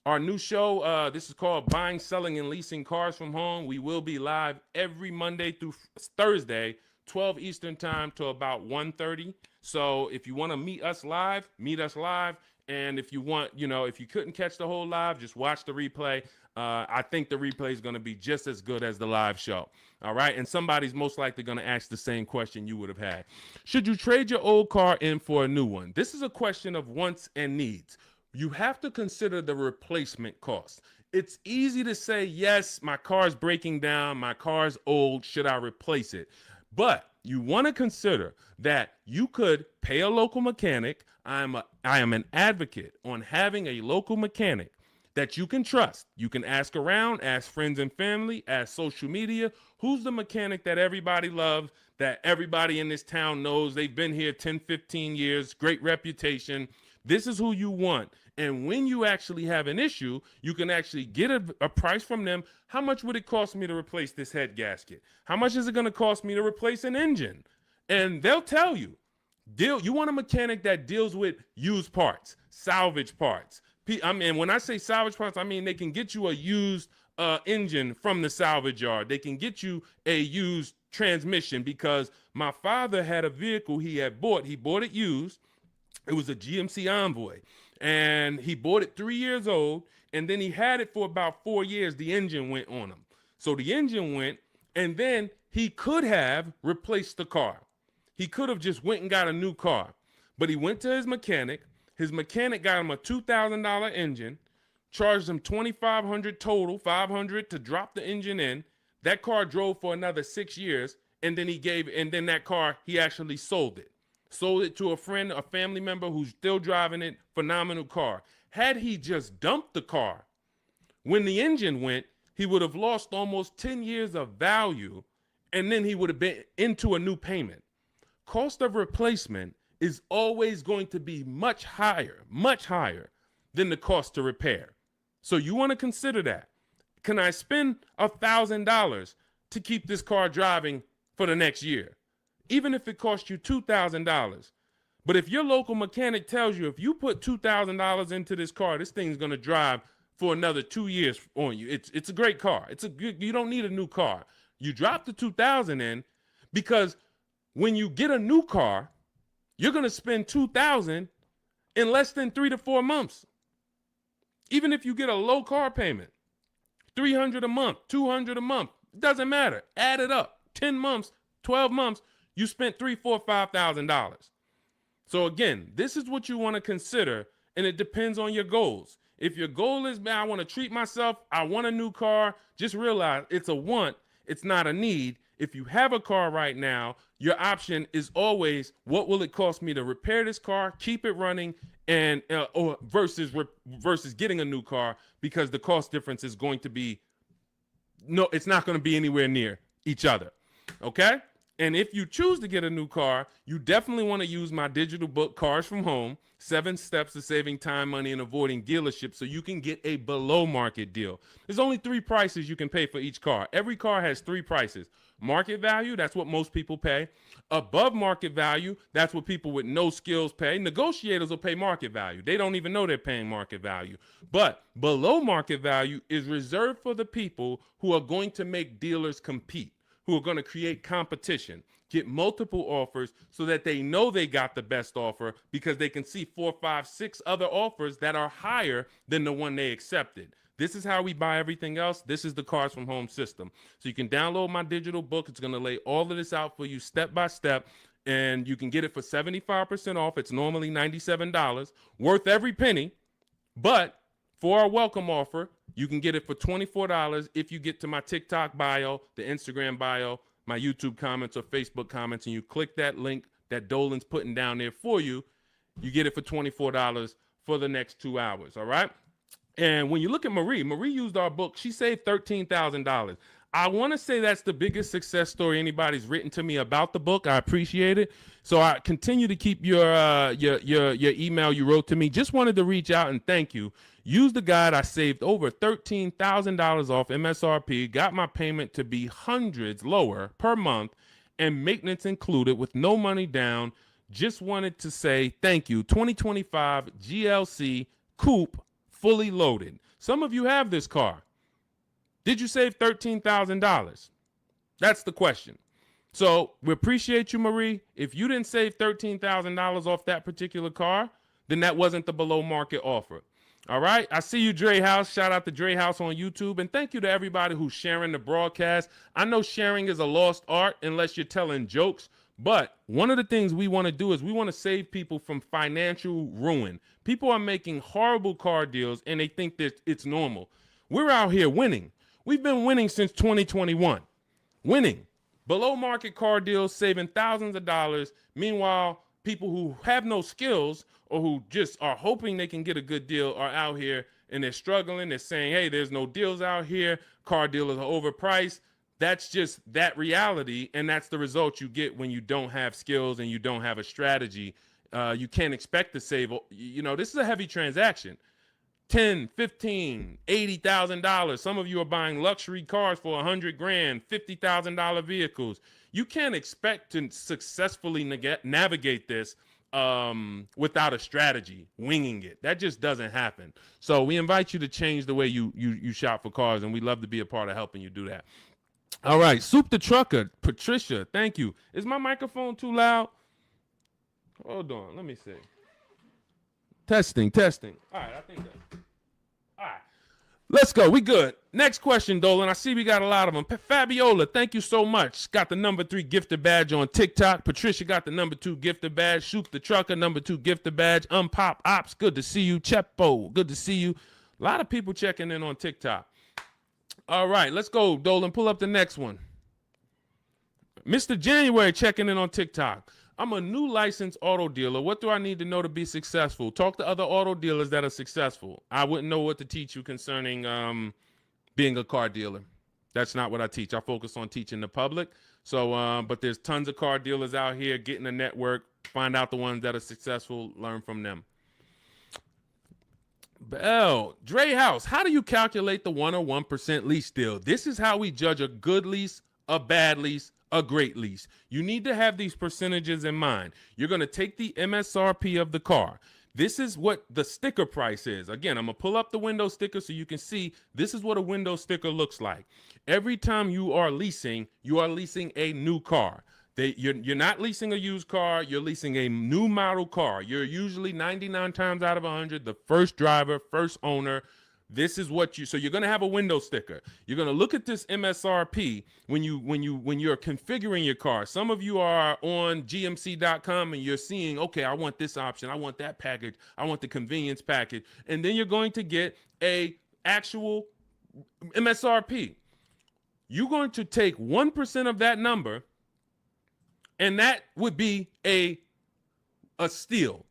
Our new show, this is called Buying, Selling, and Leasing Cars from Home. We will be live every Monday through Thursday, 12 Eastern time to about 1:30. So if you want to meet us live, meet us live. And if you want, if you couldn't catch the whole live, just watch the replay. I think the replay is going to be just as good as the live show. All right. And somebody's most likely going to ask the same question you would have had. Should you trade your old car in for a new one? This is a question of wants and needs. You have to consider the replacement cost. It's easy to say, yes, my car's breaking down. My car's old. Should I replace it? But you want to consider that you could pay a local mechanic. I am an advocate on having a local mechanic that you can trust. You can ask around, ask friends and family, ask social media. Who's the mechanic that everybody loves, that everybody in this town knows? They've been here 10, 15 years, great reputation. This is who you want. And when you actually have an issue, you can actually get a price from them. How much would it cost me to replace this head gasket? How much is it going to cost me to replace an engine? And they'll tell you. You want a mechanic that deals with used parts, salvage parts. I mean, when I say salvage parts, I mean they can get you a used engine from the salvage yard. They can get you a used transmission, because my father had a vehicle he had bought. He bought it used. It was a GMC Envoy, and he bought it 3 years old, and then he had it for about 4 years. The engine went on him. So the engine went, and then he could have replaced the car. He could have just went and got a new car, but he went to his mechanic. His mechanic got him a $2,000 engine, charged him $2,500 total, $500 to drop the engine in. That car drove for another 6 years, and then that car, he actually sold it. Sold it to a friend, a family member who's still driving it. Phenomenal car. Had he just dumped the car when the engine went, he would have lost almost 10 years of value, and then he would have been into a new payment. Cost of replacement is always going to be much higher than the cost to repair. So you want to consider that. Can I spend $1,000 to keep this car driving for the next year? Even if it costs you $2,000. But if your local mechanic tells you, if you put $2,000 into this car, this thing's going to drive for another 2 years on you. It's a great car. You don't need a new car. You drop the $2,000 in, because when you get a new car, you're going to spend $2,000 in less than 3 to 4 months. Even if you get a low car payment, $300 a month, $200 a month, it doesn't matter. Add it up. 10 months, 12 months, you spent $3,000, $4,000, $5,000. So again, this is what you want to consider, and it depends on your goals. If your goal is, man, I want to treat myself, I want a new car, just realize it's a want, it's not a need. If you have a car right now, your option is always, what will it cost me to repair this car, keep it running, and or versus getting a new car, because the cost difference is going to be, it's not going to be anywhere near each other. Okay? And if you choose to get a new car, you definitely want to use my digital book, Cars from Home, 7 Steps to Saving Time, Money, and Avoiding Dealerships, so you can get a below market deal. There's only 3 prices you can pay for each car. Every car has 3 prices. Market value, that's what most people pay. Above market value, that's what people with no skills pay. Negotiators will pay market value. They don't even know they're paying market value. But below market value is reserved for the people who are going to make dealers compete, who are going to create competition, get multiple offers so that they know they got the best offer, because they can see 4, 5, 6 other offers that are higher than the one they accepted. This is how we buy everything else. This is the Cars from Home system. So you can download my digital book. It's going to lay all of this out for you step by step. and you can get it for 75% off. It's normally $97, worth every penny. But for our welcome offer, you can get it for $24 if you get to my TikTok bio, the Instagram bio, my YouTube comments or Facebook comments, and you click that link that Dolan's putting down there for you. You get it for $24 for the next 2 hours, all right? And when you look at Marie used our book. She saved $13,000. I want to say that's the biggest success story anybody's written to me about the book. I appreciate it. So I continue to keep your email you wrote to me. Just wanted to reach out and thank you. Use the guide. I saved over $13,000 off MSRP, got my payment to be hundreds lower per month, and maintenance included with no money down. Just wanted to say thank you. 2025 GLC Coupe, fully loaded. Some of you have this car. Did you save $13,000? That's the question. So we appreciate you, Marie. If you didn't save $13,000 off that particular car, then that wasn't the below market offer. All right. I see you, Dre House. Shout out to Dre House on YouTube. And thank you to everybody who's sharing the broadcast. I know sharing is a lost art unless you're telling jokes. But one of the things we want to do is we want to save people from financial ruin. People are making horrible car deals and they think that it's normal. We're out here winning. We've been winning since 2021. Winning. Below market car deals, saving thousands of dollars. Meanwhile, people who have no skills or who just are hoping they can get a good deal are out here and they're struggling. They're saying, hey, there's no deals out here. Car dealers are overpriced. That's just that reality, and that's the result you get when you don't have skills and you don't have a strategy. You can't expect to save. You know, this is a heavy transaction. $10, $15, $80,000. Some of you are buying luxury cars for $100,000, $50,000 vehicles. You can't expect to successfully navigate this without a strategy, winging it. That just doesn't happen. So we invite you to change the way you shop for cars, and we'd love to be a part of helping you do that. All right, Soup the Trucker, Patricia, thank you. Is my microphone too loud? Hold on, let me see. Testing. All right, I think that. All right, let's go. We good. Next question, Dolan. I see we got a lot of them. Fabiola, thank you so much. Got the #3 gifted badge on TikTok. Patricia got the #2 gifted badge. Soup the Trucker, #2 gifted badge. Unpop Ops, good to see you. Chepo, good to see you. A lot of people checking in on TikTok. All right, let's go, Dolan. Pull up the next one. Mr. January checking in on TikTok. I'm a new licensed auto dealer. What do I need to know to be successful? Talk to other auto dealers that are successful. I wouldn't know what to teach you concerning being a car dealer. That's not what I teach. I focus on teaching the public. So, but there's tons of car dealers out here. Get in a network. Find out the ones that are successful. Learn from them. Bell, Dre House, how do you calculate the 101% lease deal? This is how we judge a good lease, a bad lease, a great lease. You need to have these percentages in mind. You're going to take the MSRP of the car. This is what the sticker price is. Again, I'm going to pull up the window sticker so you can see this is what a window sticker looks like. Every time you are leasing a new car. You're not leasing a used car. You're leasing a new model car. You're usually 99 times out of 100 the first driver, first owner. This is what so you're going to have a window sticker. You're going to look at this MSRP when you're configuring your car. Some of you are on gmc.com and you're seeing, okay, I want this option. I want that package. I want the convenience package. And then you're going to get a actual MSRP. You're going to take 1% of that number, and that would be a steal.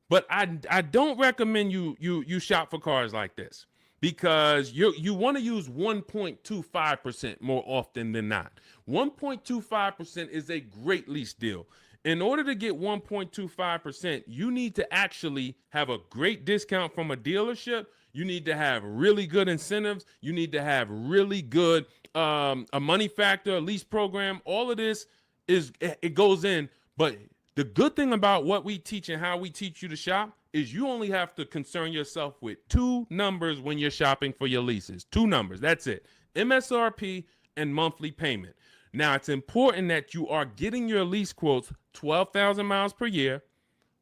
But I don't recommend you shop for cars like this because you want to use 1.25% more often than not. 1.25% is a great lease deal. In order to get 1.25%, you need to actually have a great discount from a dealership. You need to have really good incentives. You need to have really good a money factor, a lease program. All of this it goes in, but the good thing about what we teach and how we teach you to shop is you only have to concern yourself with 2 numbers when you're shopping for your leases. 2 numbers, that's it. MSRP and monthly payment. Now, it's important that you are getting your lease quotes 12,000 miles per year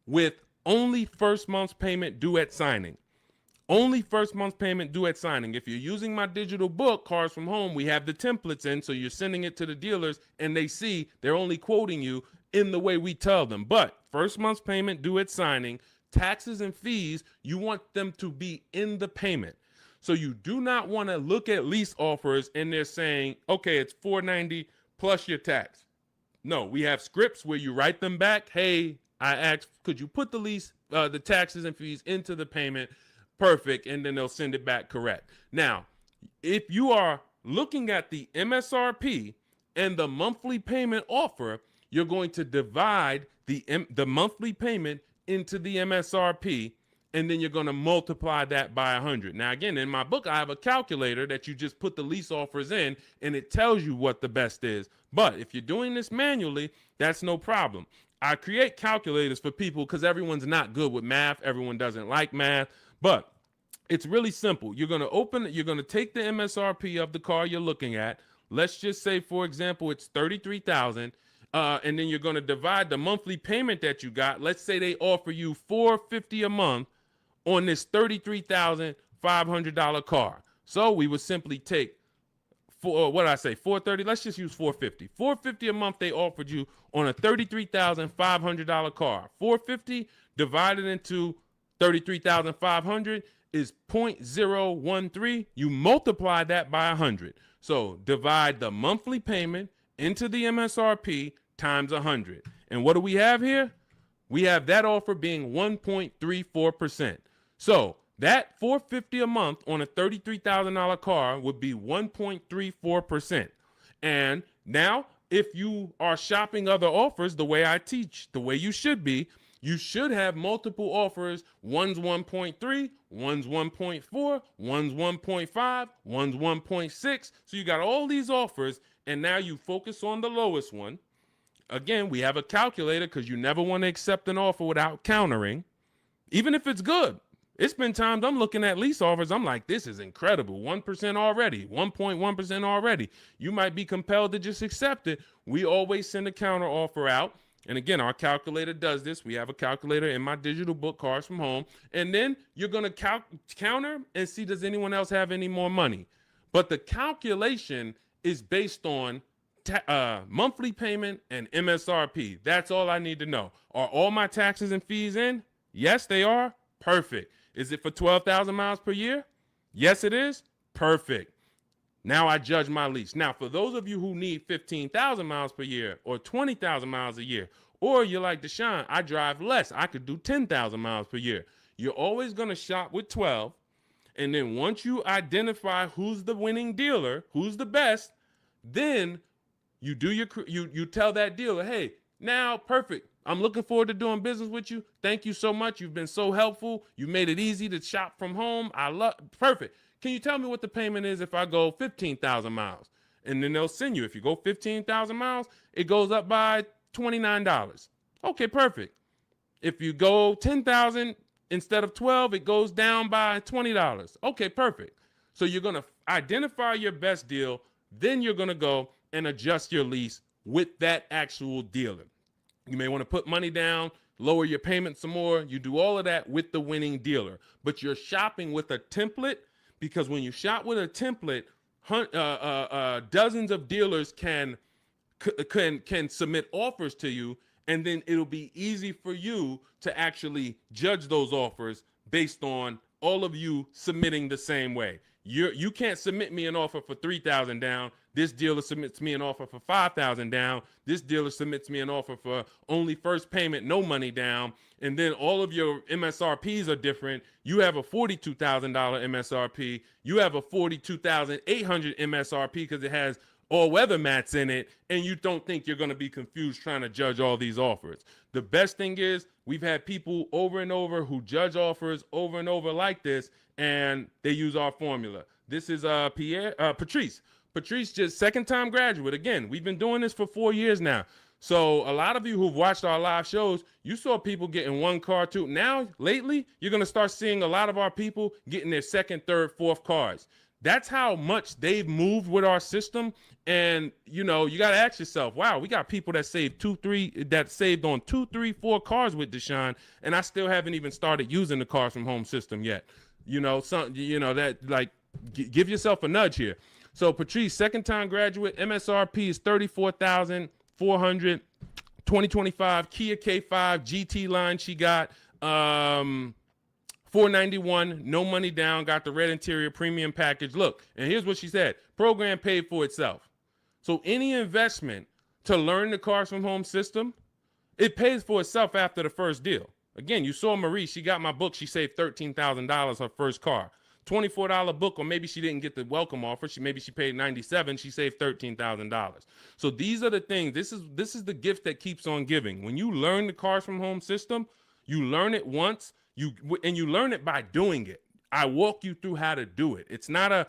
with only first month's payment due at signing. Only first month's payment due at signing. If you're using my digital book, Cars from Home, we have the templates in, so you're sending it to the dealers, and they see they're only quoting you in the way we tell them. But first month's payment due at signing, taxes and fees, you want them to be in the payment. So you do not want to look at lease offers and they're saying, okay, it's $490 plus your tax. No, we have scripts where you write them back. Hey, I asked, could you put the lease, the taxes and fees into the payment? Perfect. And then they'll send it back correct. Now, if you are looking at the MSRP and the monthly payment offer, you're going to divide the monthly payment into the MSRP, and then you're going to multiply that by 100. Now, again, in my book, I have a calculator that you just put the lease offers in, and it tells you what the best is. But if you're doing this manually, that's no problem. I create calculators for people because everyone's not good with math. Everyone doesn't like math, but it's really simple. You're going to take the MSRP of the car you're looking at. Let's just say, for example, it's $33,000. And then you're going to divide the monthly payment that you got. Let's say they offer you $450 a month on this $33,500 car. So we would simply take $430. Let's just use $450. $450 a month they offered you on a $33,500 car. $450 divided into $33,500 is 0.013. You multiply that by 100. So divide the monthly payment into the MSRP times 100. And what do we have here? We have that offer being 1.34%. So that $450 a month on a $33,000 car would be 1.34%. And now, if you are shopping other offers the way I teach, the way you should be, you should have multiple offers. One's 1.3, one's 1.4, one's 1.5, one's 1.6. So you got all these offers, and now you focus on the lowest one. Again, we have a calculator because you never want to accept an offer without countering, even if it's good. It's been times I'm looking at lease offers. I'm like, this is incredible. 1% already, 1.1% already. You might be compelled to just accept it. We always send a counter offer out. And again, our calculator does this. We have a calculator in my digital book, Cars from Home. And then you're going to counter and see, does anyone else have any more money? But the calculation is based on monthly payment and MSRP. That's all I need to know. Are all my taxes and fees in? Yes, they are. Perfect. Is it for 12,000 miles per year? Yes, it is. Perfect. Now I judge my lease. Now, for those of you who need 15,000 miles per year or 20,000 miles a year, or you're like Deshone, I drive less. I could do 10,000 miles per year. You're always going to shop with 12. And then once you identify who's the winning dealer, who's the best, then you do you tell that dealer, hey, now perfect. I'm looking forward to doing business with you. Thank you so much. You've been so helpful. You made it easy to shop from home. Perfect. Can you tell me what the payment is if I go 15,000 miles? And then they'll send you. If you go 15,000 miles, it goes up by $29. Okay, perfect. If you go 10,000 instead of 12, it goes down by $20. Okay, perfect. So you're going to identify your best deal. Then you're going to go and adjust your lease with that actual dealer. You may want to put money down, lower your payment some more. You do all of that with the winning dealer. But you're shopping with a template, because when you shop with a template, dozens of dealers can submit offers to you, and then it'll be easy for you to actually judge those offers based on all of you submitting the same way. You can't submit me an offer for 3,000 down. This dealer submits me an offer for 5,000 down. This dealer submits me an offer for only first payment, no money down. And then all of your MSRPs are different. You have a $42,000 MSRP. You have a $42,800 MSRP because it has all weather mats in it. And you don't think you're going to be confused trying to judge all these offers. The best thing is we've had people over and over who judge offers over and over like this, and they use our formula. This is Patrice. Patrice, just second-time graduate. Again, we've been doing this for 4 years now. So a lot of you who've watched our live shows, you saw people getting one car, too. Now, lately, you're going to start seeing a lot of our people getting their second, third, fourth cars. That's how much they've moved with our system. And, you know, you got to ask yourself, wow, we got people that saved saved on 2, 3, 4 cars with Deshone, and I still haven't even started using the Cars from Home system yet. You know, give yourself a nudge here. So Patrice, second time graduate, MSRP is $34,400. 2025 Kia K5 GT line she got. $491, no money down, got the red interior premium package. Look, and here's what she said. Program paid for itself. So any investment to learn the Cars from Home system, it pays for itself after the first deal. Again, you saw Marie, she got my book, she saved $13,000 her first car. $24 book, or maybe she didn't get the welcome offer. Maybe she paid $97, she saved $13,000. So these are the things, this is the gift that keeps on giving. When you learn the Cars from Home system, you learn it once, you learn it by doing it. I walk you through how to do it. It's not a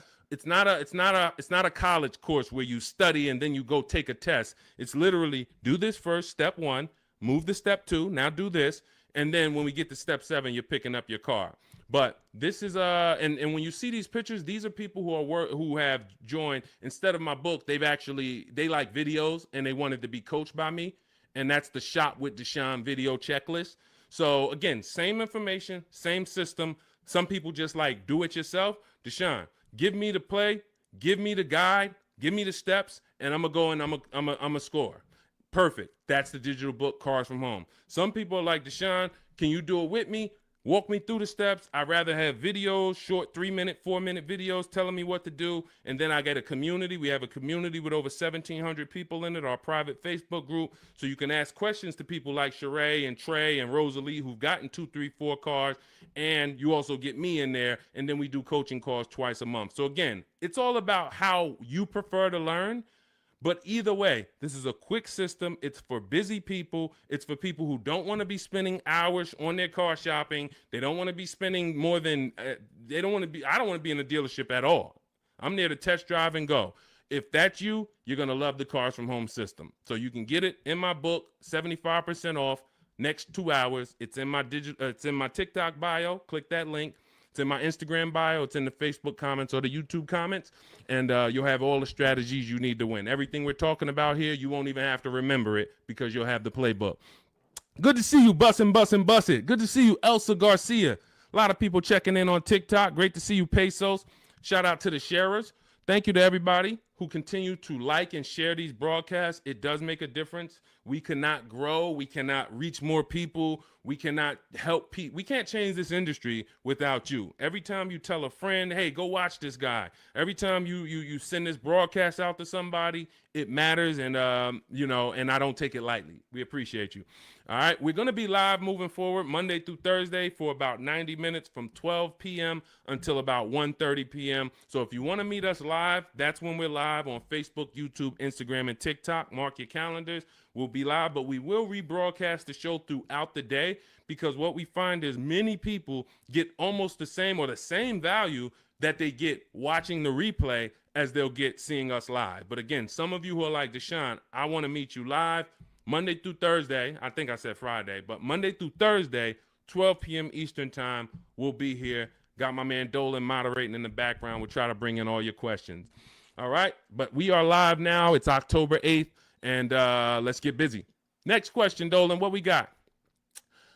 college course where you study and then you go take a test. It's literally do this first, step 1, move to step 2, now do this, and then when we get to step 7, you're picking up your car. But this is and when you see these pictures, these are people who have joined. Instead of my book, they like videos and they wanted to be coached by me, and that's the Shop with Deshone video checklist. So again, same information, same system. Some people just like do it yourself. Deshone, give me the play, give me the guide, give me the steps, and I'm gonna go and I'm a score. Perfect. That's the digital book, Cars from Home. Some people are like, Deshone, can you do it with me? Walk me through the steps. I'd rather have videos, short 3-minute, 4-minute videos telling me what to do. And then I get a community. We have a community with over 1,700 people in it, our private Facebook group. So you can ask questions to people like Sheree and Trey and Rosalie who've gotten 2, 3, 4 cars. And you also get me in there. And then we do coaching calls twice a month. So again, it's all about how you prefer to learn. But either way, this is a quick system. It's for busy people. It's for people who don't want to be spending hours on their car shopping. They don't want to be spending more than, I don't want to be in a dealership at all. I'm there to test drive and go. If that's you, you're going to love the Cars from Home system. So you can get it in my book, 75% off, next 2 hours. It's in my it's in my TikTok bio. Click that link. It's in my Instagram bio. It's in the Facebook comments or the YouTube comments. And you'll have all the strategies you need to win. Everything we're talking about here, you won't even have to remember it because you'll have the playbook. Good to see you, Bussin'. Good to see you, Elsa Garcia. A lot of people checking in on TikTok. Great to see you, Pesos. Shout out to the sharers. Thank you to everybody who continue to like and share these broadcasts. It does make a difference. We cannot grow. We cannot reach more people. We cannot help people. We can't change this industry without you. Every time you tell a friend, hey, go watch this guy. Every time you send this broadcast out to somebody, it matters. And, and I don't take it lightly. We appreciate you. All right. We're going to be live moving forward Monday through Thursday for about 90 minutes from 12 p.m. until about 1:30 p.m. So if you want to meet us live, that's when we're live on Facebook, YouTube, Instagram, and TikTok. Mark your calendars. We'll be live, but we will rebroadcast the show throughout the day because what we find is many people get almost the same or the same value that they get watching the replay as they'll get seeing us live. But again, some of you who are like, Deshone, I want to meet you live Monday through Thursday. I think I said Friday, but Monday through Thursday, 12 p.m. Eastern time, we'll be here. Got my man Dolan moderating in the background. We'll try to bring in all your questions. All right, but we are live now. It's October 8th. And let's get busy. Next question, Dolan, what we got?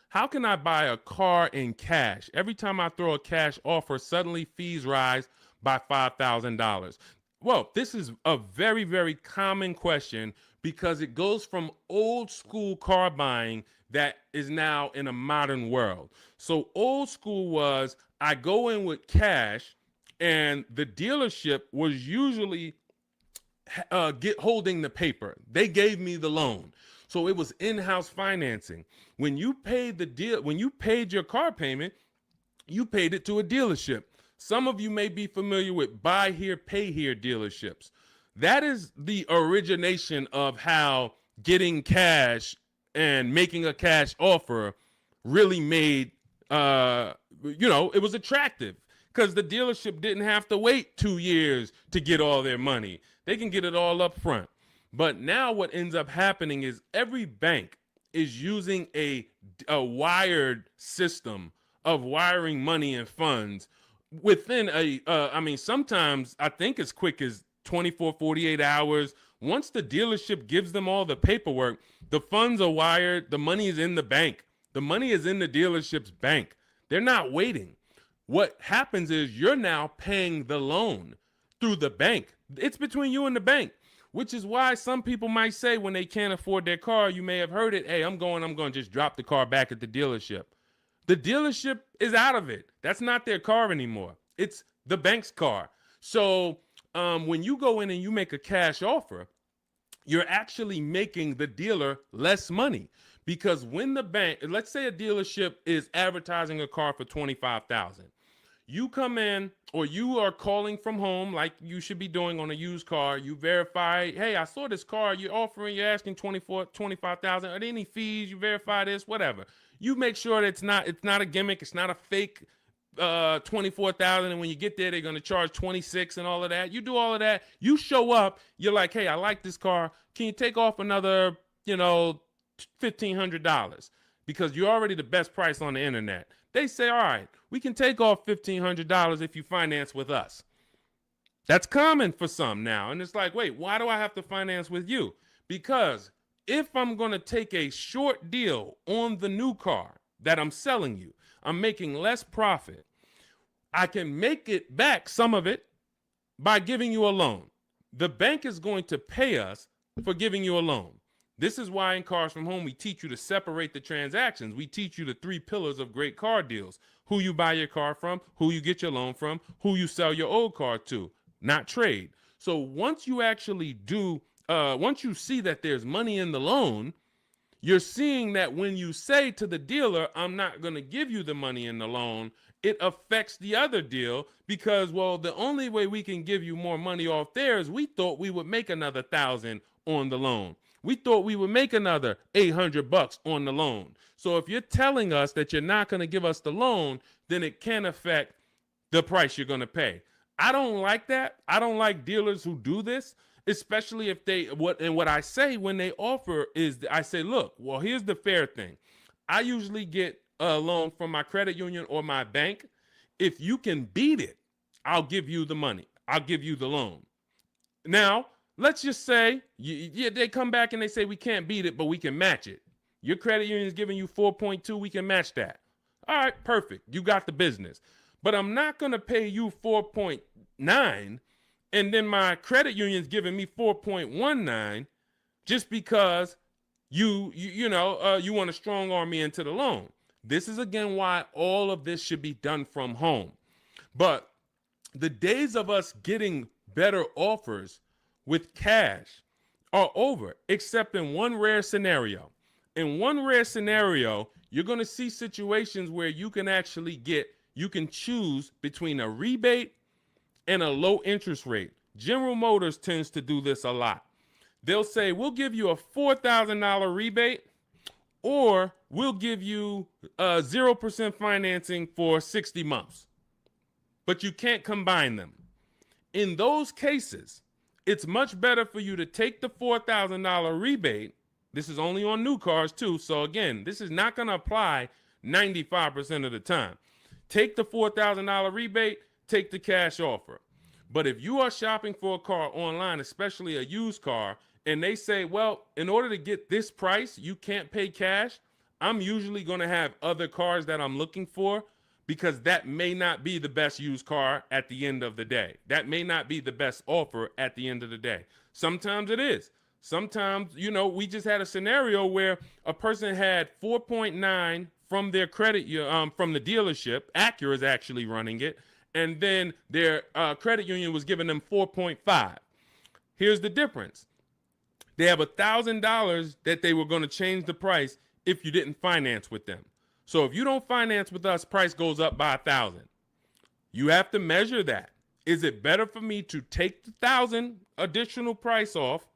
How can I buy a car in cash? Every time I throw a cash offer, suddenly fees rise by $5,000. Well, this is a very, very common question because it goes from old school car buying that is now in a modern world. So old school was I go in with cash and the dealership was usually holding the paper. They gave me the loan. So it was in-house financing. When you paid when you paid your car payment, you paid it to a dealership. Some of you may be familiar with buy here, pay here dealerships. That is the origination of how getting cash and making a cash offer really made, it was attractive because the dealership didn't have to wait 2 years to get all their money. They can get it all up front. But now what ends up happening is every bank is using a wired system of wiring money and funds within sometimes I think as quick as 24, 48 hours. Once the dealership gives them all the paperwork, the funds are wired. The money is in the bank. The money is in the dealership's bank. They're not waiting. What happens is you're now paying the loan through the bank. It's between you and the bank. which is why some people might say when they can't afford their car, you may have heard it, hey, I'm going to just drop the car back at the dealership. The dealership is out of it. That's not their car anymore. It's the bank's car. So when you go in and you make a cash offer, you're actually making the dealer less money, because when the bank, let's say a dealership is advertising a car for $25,000. You come in, or you are calling from home like you should be doing on a used car. You verify, hey, I saw this car you're offering, you're asking 25,000. Are there any fees? You verify this, whatever. You make sure that it's not a gimmick, it's not a fake 24,000, and when you get there they're going to charge 26 and all of that. You do all of that, you show up, you're like, hey, I like this car, can you take off another $1,500, because you're already the best price on the internet. They say, all right, we can take off $1,500 if you finance with us. That's common for some now, and it's like, wait, why do I have to finance with you? Because if I'm going to take a short deal on the new car that I'm selling you, I'm making less profit. I can make it back, some of it, by giving you a loan. The bank is going to pay us for giving you a loan. This is why in Cars from Home, we teach you to separate the transactions. We teach you the 3 pillars of great car deals: who you buy your car from, who you get your loan from, who you sell your old car to, not trade. So once you actually once you see that there's money in the loan, you're seeing that when you say to the dealer, I'm not going to give you the money in the loan, it affects the other deal, because, well, the only way we can give you more money off there is we thought we would make another $1,000 on the loan. We thought we would make another $800 on the loan. So if you're telling us that you're not going to give us the loan, then it can affect the price you're going to pay. I don't like that. I don't like dealers who do this, especially if what I say when they offer is, I say, look, well, here's the fair thing. I usually get a loan from my credit union or my bank. If you can beat it, I'll give you the money. I'll give you the loan. Now, let's just say they come back and they say, we can't beat it, but we can match it. Your credit union is giving you 4.2. We can match that. All right, perfect. You got the business. But I'm not going to pay you 4.9, and then my credit union's giving me 4.19 just because you want to strong arm me into the loan. This is, again, why all of this should be done from home. But the days of us getting better offers with cash are over, except in one rare scenario. In one rare scenario, you're going to see situations where you can choose between a rebate and a low interest rate. General Motors tends to do this a lot. They'll say, we'll give you a $4,000 rebate, or we'll give you 0% financing for 60 months. But you can't combine them. In those cases, it's much better for you to take the $4,000 rebate. This is only on new cars too. So again, this is not going to apply 95% of the time. Take the $4,000 rebate, take the cash offer. But if you are shopping for a car online, especially a used car, and they say, well, in order to get this price, you can't pay cash, I'm usually going to have other cars that I'm looking for, because that may not be the best used car at the end of the day. That may not be the best offer at the end of the day. Sometimes it is. Sometimes, we just had a scenario where a person had 4.9 from their credit, from the dealership. Acura is actually running it. And then their credit union was giving them 4.5. Here's the difference. They have $1,000 that they were going to change the price if you didn't finance with them. So if you don't finance with us, price goes up by $1,000. You have to measure that. Is it better for me to take the $1,000 additional price off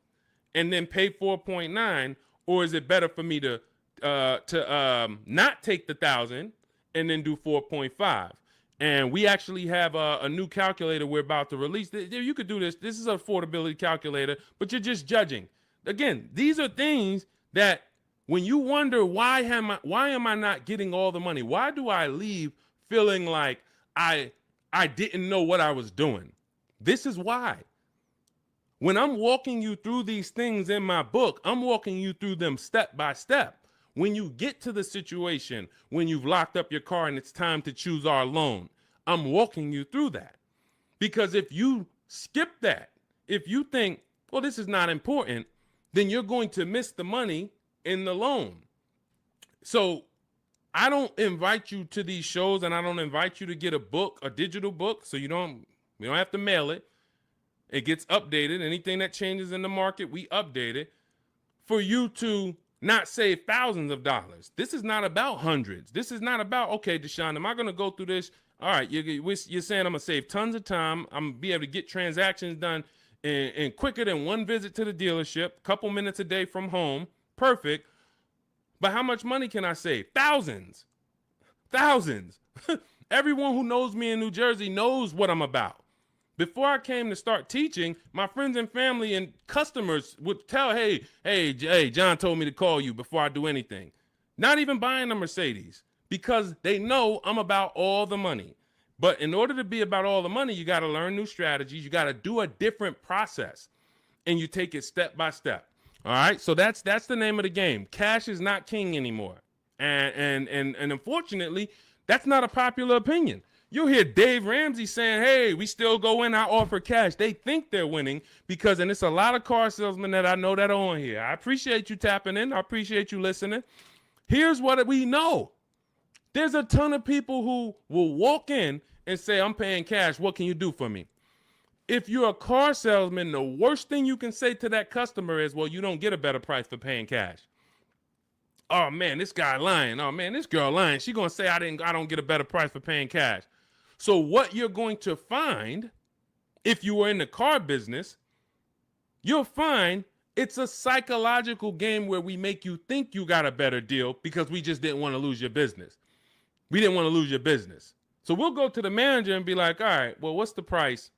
and then pay 4.9, or is it better for me to not take the $1,000 and then do 4.5? And we actually have a new calculator we're about to release. You could do this. This is an affordability calculator, but you're just judging. Again, these are things that when you wonder, why am I not getting all the money? Why do I leave feeling like I didn't know what I was doing? This is why. When I'm walking you through these things in my book, I'm walking you through them step by step. When you get to the situation, when you've locked up your car and it's time to choose our loan, I'm walking you through that. Because if you skip that, if you think, well, this is not important, then you're going to miss the money in the loan. So I don't invite you to these shows, and I don't invite you to get a book, a digital book, so we don't have to mail it. It gets updated. Anything that changes in the market, we update it for you to not save thousands of dollars. This is not about hundreds. This is not about, okay, Deshone, am I going to go through this? All right, you're saying I'm going to save tons of time. I'm going to be able to get transactions done in quicker than one visit to the dealership, couple minutes a day from home. Perfect. But how much money can I save? Thousands. Thousands. Everyone who knows me in New Jersey knows what I'm about. Before I came to start teaching, my friends and family and customers would tell, hey, John told me to call you before I do anything. Not even buying a Mercedes, because they know I'm about all the money. But in order to be about all the money, you got to learn new strategies. You got to do a different process, and you take it step by step. All right, so that's the name of the game. Cash is not king anymore, and unfortunately, that's not a popular opinion. You'll hear Dave Ramsey saying, hey, we still go in, I offer cash. They think they're winning because, and it's a lot of car salesmen that I know that are on here. I appreciate you tapping in. I appreciate you listening. Here's what we know. There's a ton of people who will walk in and say, I'm paying cash. What can you do for me? If you're a car salesman, the worst thing you can say to that customer is, well, you don't get a better price for paying cash. Oh man, this guy lying. Oh man, this girl lying. She gonna say I don't get a better price for paying cash. So what you're going to find, if you were in the car business, you'll find it's a psychological game where we make you think you got a better deal because we just didn't want to lose your business. We didn't want to lose your business. So we'll go to the manager and be like, all right, well, what's the price?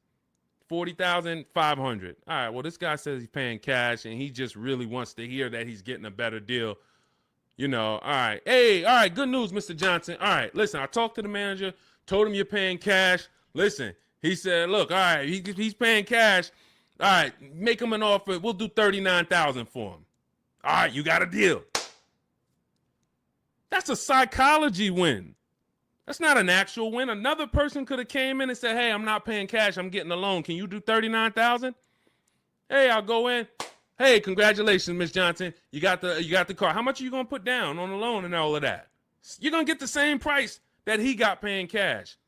$40,500. All right, well, this guy says he's paying cash and he just really wants to hear that he's getting a better deal. You know, all right. Hey, all right, good news, Mr. Johnson. All right, listen, I talked to the manager, told him you're paying cash. Listen, he said, look, all right, he's paying cash. All right, make him an offer. We'll do $39,000 for him. All right, you got a deal. That's a psychology win. That's not an actual win. Another person could have came in and said, hey, I'm not paying cash. I'm getting a loan. Can you do $39,000? Hey, I'll go in. Hey, congratulations, Miss Johnson. You got the car. How much are you going to put down on the loan and all of that? You're going to get the same price that he got paying cash.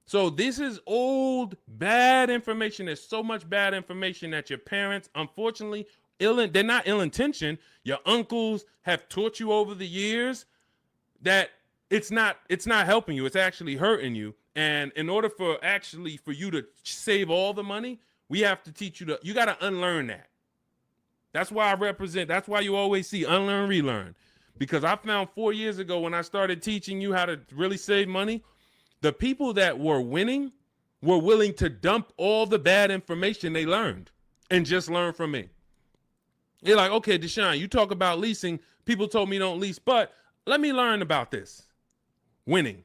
So this is old, bad information. There's so much bad information that your parents, unfortunately, they're not ill-intentioned. Your uncles have taught you over the years that it's not helping you. It's actually hurting you. And in order for you to save all the money, we have to teach you you got to unlearn that. That's why that's why you always see unlearn, relearn. Because I found 4 years ago when I started teaching you how to really save money, the people that were winning were willing to dump all the bad information they learned and just learn from me. They're like, okay, Deshone, you talk about leasing. People told me don't lease, but let me learn about this. Winning.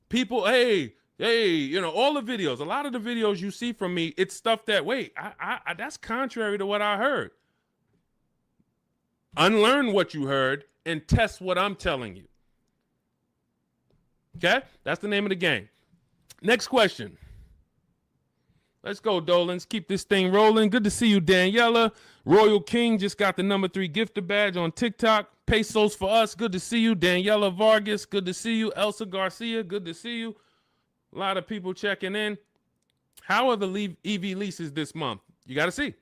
People, hey, all the videos, a lot of the videos you see from me, it's stuff that, wait, I that's contrary to what I heard. Unlearn what you heard and test what I'm telling you. Okay? That's the name of the game. Next question. Let's go, Dolans. Keep this thing rolling. Good to see you, Daniela. Royal King just got the #3 gifter badge on TikTok. Pesos for us. Good to see you. Daniela Vargas. Good to see you. Elsa Garcia. Good to see you. A lot of people checking in. How are the EV leases this month? You got to see.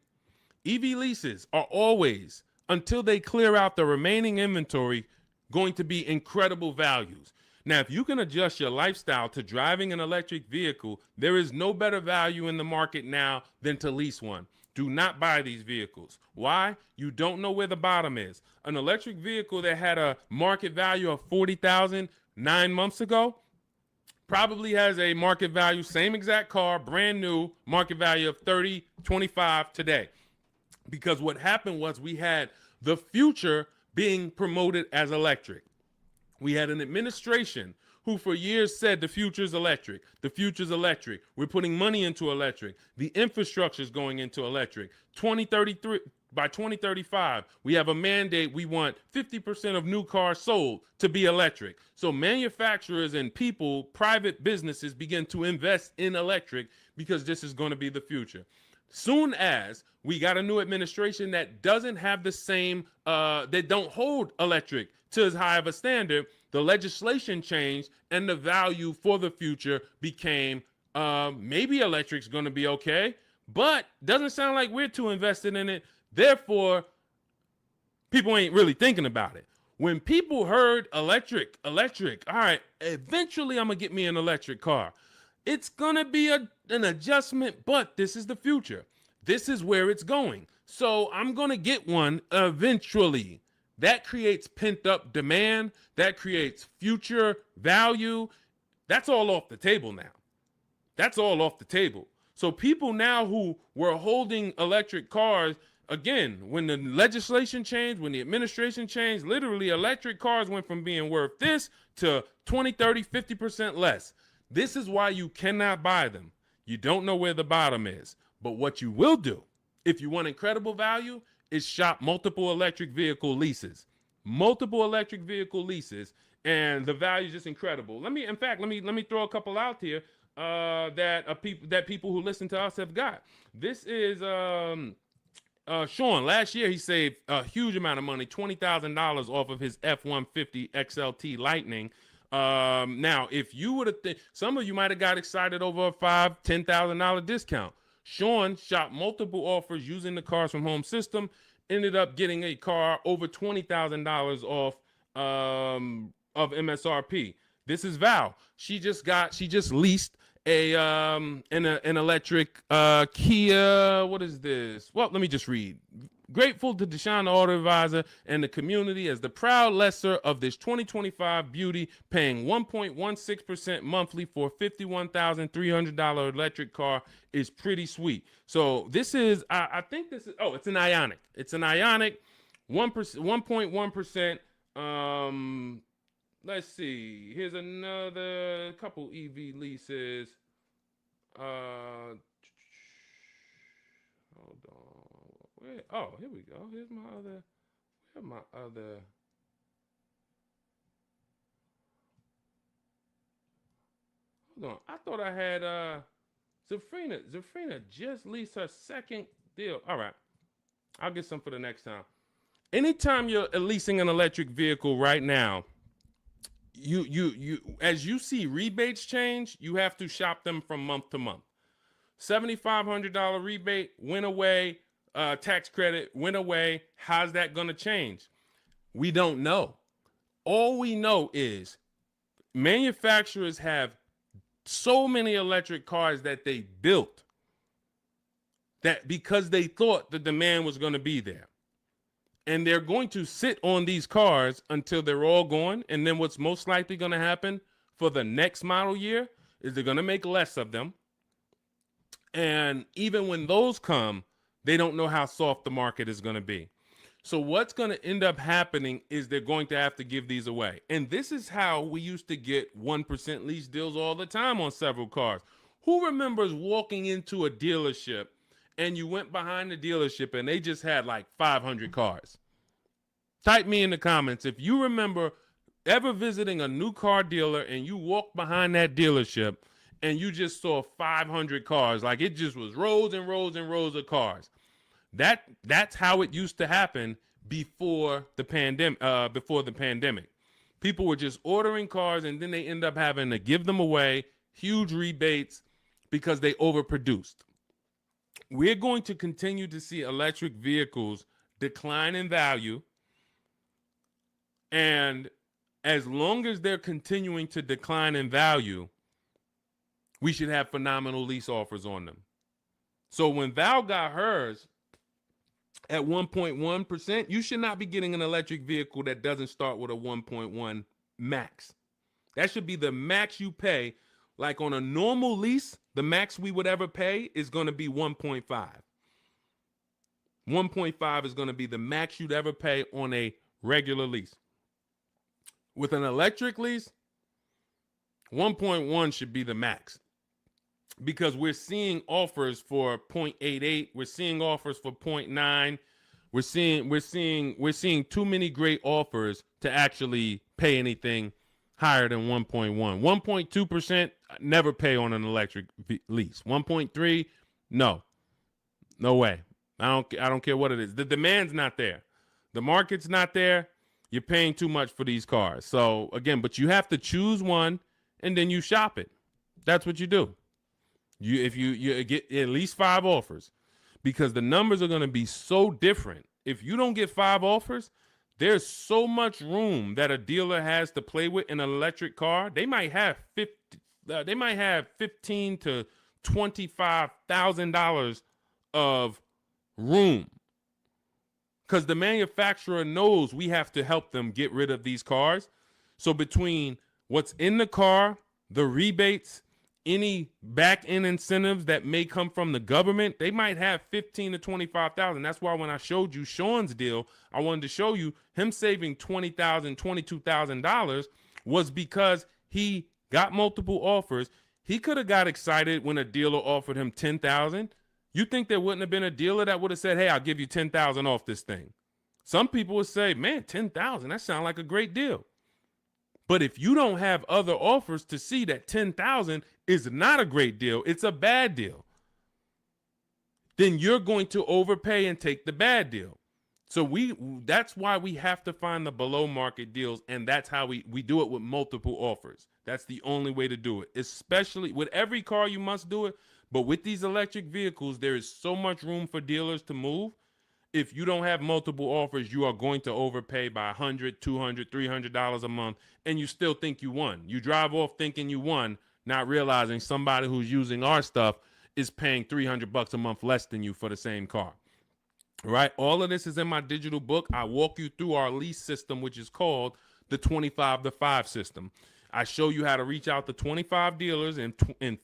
EV leases are always, until they clear out the remaining inventory, going to be incredible values. Now, if you can adjust your lifestyle to driving an electric vehicle, there is no better value in the market now than to lease one. Do not buy these vehicles. Why? You don't know where the bottom is. An electric vehicle that had a market value of $40,000 9 months ago probably has a market value, same exact car, brand new, market value of $30, $25 today. Because what happened was we had the future being promoted as electric. We had an administration who for years said the future's electric. The future's electric. We're putting money into electric. The infrastructure is going into electric. 2033, by 2035, we have a mandate. We want 50% of new cars sold to be electric. So manufacturers and people, private businesses begin to invest in electric because this is going to be the future. Soon as we got a new administration that doesn't have the same, that don't hold electric to as high of a standard, the legislation changed and the value for the future became maybe electric's going to be okay, but doesn't sound like we're too invested in it. Therefore, people ain't really thinking about it. When people heard electric, all right, eventually I'm going to get me an electric car. It's going to be an adjustment, but this is the future. This is where it's going. So I'm going to get one eventually. That creates pent up demand. That creates future value. That's all off the table now. That's all off the table. So people now who were holding electric cars, again, when the legislation changed, when the administration changed, literally electric cars went from being worth this to 20, 30, 50% less. This is why you cannot buy them. You don't know where the bottom is. But what you will do, if you want incredible value, is shop multiple electric vehicle leases. Multiple electric vehicle leases, and the value is just incredible. Let me throw a couple out here that people who listen to us have got. This is Sean. Last year he saved a huge amount of money, $20,000 off of his F-150 XLT Lightning. Now, if you would have, some of you might have got excited over a $5,000-$10,000 discount. Sean shopped multiple offers using the Cars from Home system, ended up getting a car over $20,000 off of MSRP. This is Val. She just leased an electric Kia. What is this? Well, let me just read. Grateful to Deshone the Auto Advisor and the community as the proud lessor of this 2025 beauty, paying 1.16% monthly for a $51,300 electric car is pretty sweet. So this is, I think this is, it's an Ioniq. It's an Ioniq, 1.1%. Let's see. Here's another couple EV leases. Hold on. Where? Oh, here we go. Here's my other. Where's my other? Hold on. I thought I had Zafrina. Zafrina just leased her second deal. All right. I'll get some for the next time. Anytime you're leasing an electric vehicle right now, you as you see rebates change, you have to shop them from month to month. $7,500 rebate went away. Tax credit went away. How's that going to change? We don't know. All we know is manufacturers have so many electric cars that they built that because they thought the demand was going to be there. And they're going to sit on these cars until they're all gone. And then what's most likely going to happen for the next model year is they're going to make less of them. And even when those come, they don't know how soft the market is going to be. So what's going to end up happening is they're going to have to give these away. And this is how we used to get 1% lease deals all the time on several cars. Who remembers walking into a dealership and you went behind the dealership and they just had like 500 cars? Type me in the comments if you remember ever visiting a new car dealer and you walked behind that dealership and you just saw 500 cars, like it just was rows and rows and rows of cars. That's how it used to happen before the pandemic. People were just ordering cars and then they end up having to give them away, huge rebates because they overproduced. We're going to continue to see electric vehicles decline in value. And as long as they're continuing to decline in value, we should have phenomenal lease offers on them. So when Val got hers at 1.1%, you should not be getting an electric vehicle that doesn't start with a 1.1 max. That should be the max you pay. Like on a normal lease, the max we would ever pay is going to be 1.5. 1.5 is going to be the max you'd ever pay on a regular lease. With an electric lease, 1.1 should be the max. Because we're seeing offers for 0.88, we're seeing offers for 0.9. We're seeing too many great offers to actually pay anything higher than 1.1. 1.2% never pay on an electric lease. 1.3, no. No way. I don't care what it is. The demand's not there. The market's not there. You're paying too much for these cars. So again, but you have to choose one and then you shop it. That's what you do. If you get at least 5 offers, because the numbers are going to be so different. If you don't get 5 offers, there's so much room that a dealer has to play with in an electric car. They might have 50, they might have $15,000 to $25,000 of room, because the manufacturer knows we have to help them get rid of these cars. So between what's in the car, the rebates, any back end incentives that may come from the government, they might have 15 to 25,000. That's why when I showed you Sean's deal, I wanted to show you him saving $20,000, $22,000 was because he got multiple offers. He could have got excited when a dealer offered him 10,000. You think there wouldn't have been a dealer that would have said, "Hey, I'll give you 10,000 off this thing"? Some people would say, "Man, 10,000, that sounds like a great deal." But if you don't have other offers to see that 10,000 is not a great deal, it's a bad deal, then you're going to overpay and take the bad deal. So that's why we have to find the below market deals, and that's how we do it with multiple offers. That's the only way to do it. Especially with every car, you must do it. But with these electric vehicles, there is so much room for dealers to move. If you don't have multiple offers, you are going to overpay by $100, $200, $300 a month, and you still think you won. You drive off thinking you won, not realizing somebody who's using our stuff is paying $300 a month less than you for the same car. Right? All of this is in my digital book. I walk you through our lease system, which is called the 25 to 5 system. I show you how to reach out to 25 dealers in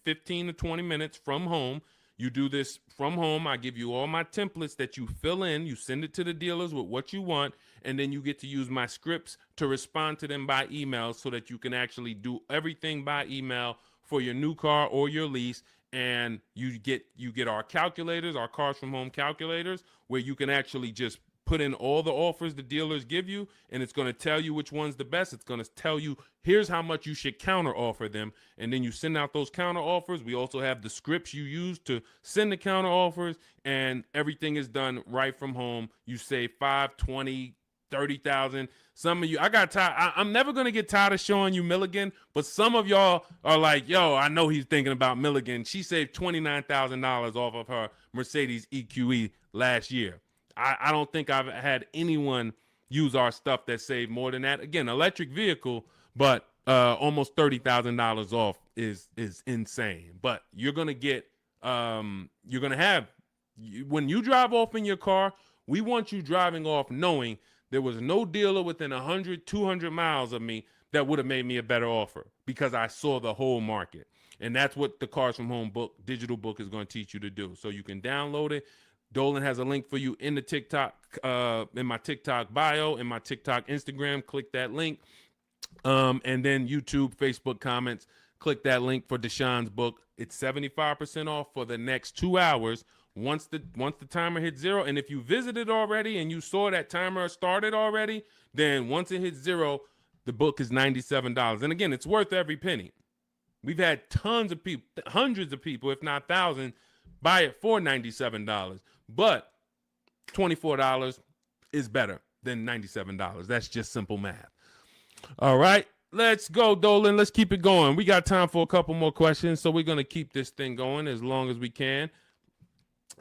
15 to 20 minutes from home. You do this from home. I give you all my templates that you fill in. You send it to the dealers with what you want, and then you get to use my scripts to respond to them by email so that you can actually do everything by email for your new car or your lease. And you get our calculators, our Cars from Home calculators, where you can actually just put in all the offers the dealers give you, and it's going to tell you which one's the best. It's going to tell you, here's how much you should counter offer them. And then you send out those counter offers. We also have the scripts you use to send the counter offers, and everything is done right from home. You save 5, 20, 30,000. Some of you, I got tired. I'm never going to get tired of showing you Milligan, but some of y'all are like, yo, I know he's thinking about Milligan. She saved $29,000 off of her Mercedes EQE last year. I don't think I've had anyone use our stuff that saved more than that. Again, electric vehicle, but almost $30,000 off is insane. But you're gonna get when you drive off in your car, we want you driving off knowing there was no dealer within 100, 200 miles of me that would have made me a better offer, because I saw the whole market. And that's what the Cars from Home book, digital book, is going to teach you to do. So you can download it. Dolan has a link for you in the TikTok, in my TikTok bio, in my TikTok Instagram. Click that link. And then YouTube, Facebook comments, click that link for Deshaun's book. It's 75% off for the next 2 hours. Once the timer hits 0, and if you visited already and you saw that timer started already, then once it hits 0, the book is $97. And again, it's worth every penny. We've had tons of people, hundreds of people, if not thousands, buy it for $97. But $24 is better than $97. That's just simple math. All right, let's go, Dolan. Let's keep it going. We got time for a couple more questions, so we're going to keep this thing going as long as we can.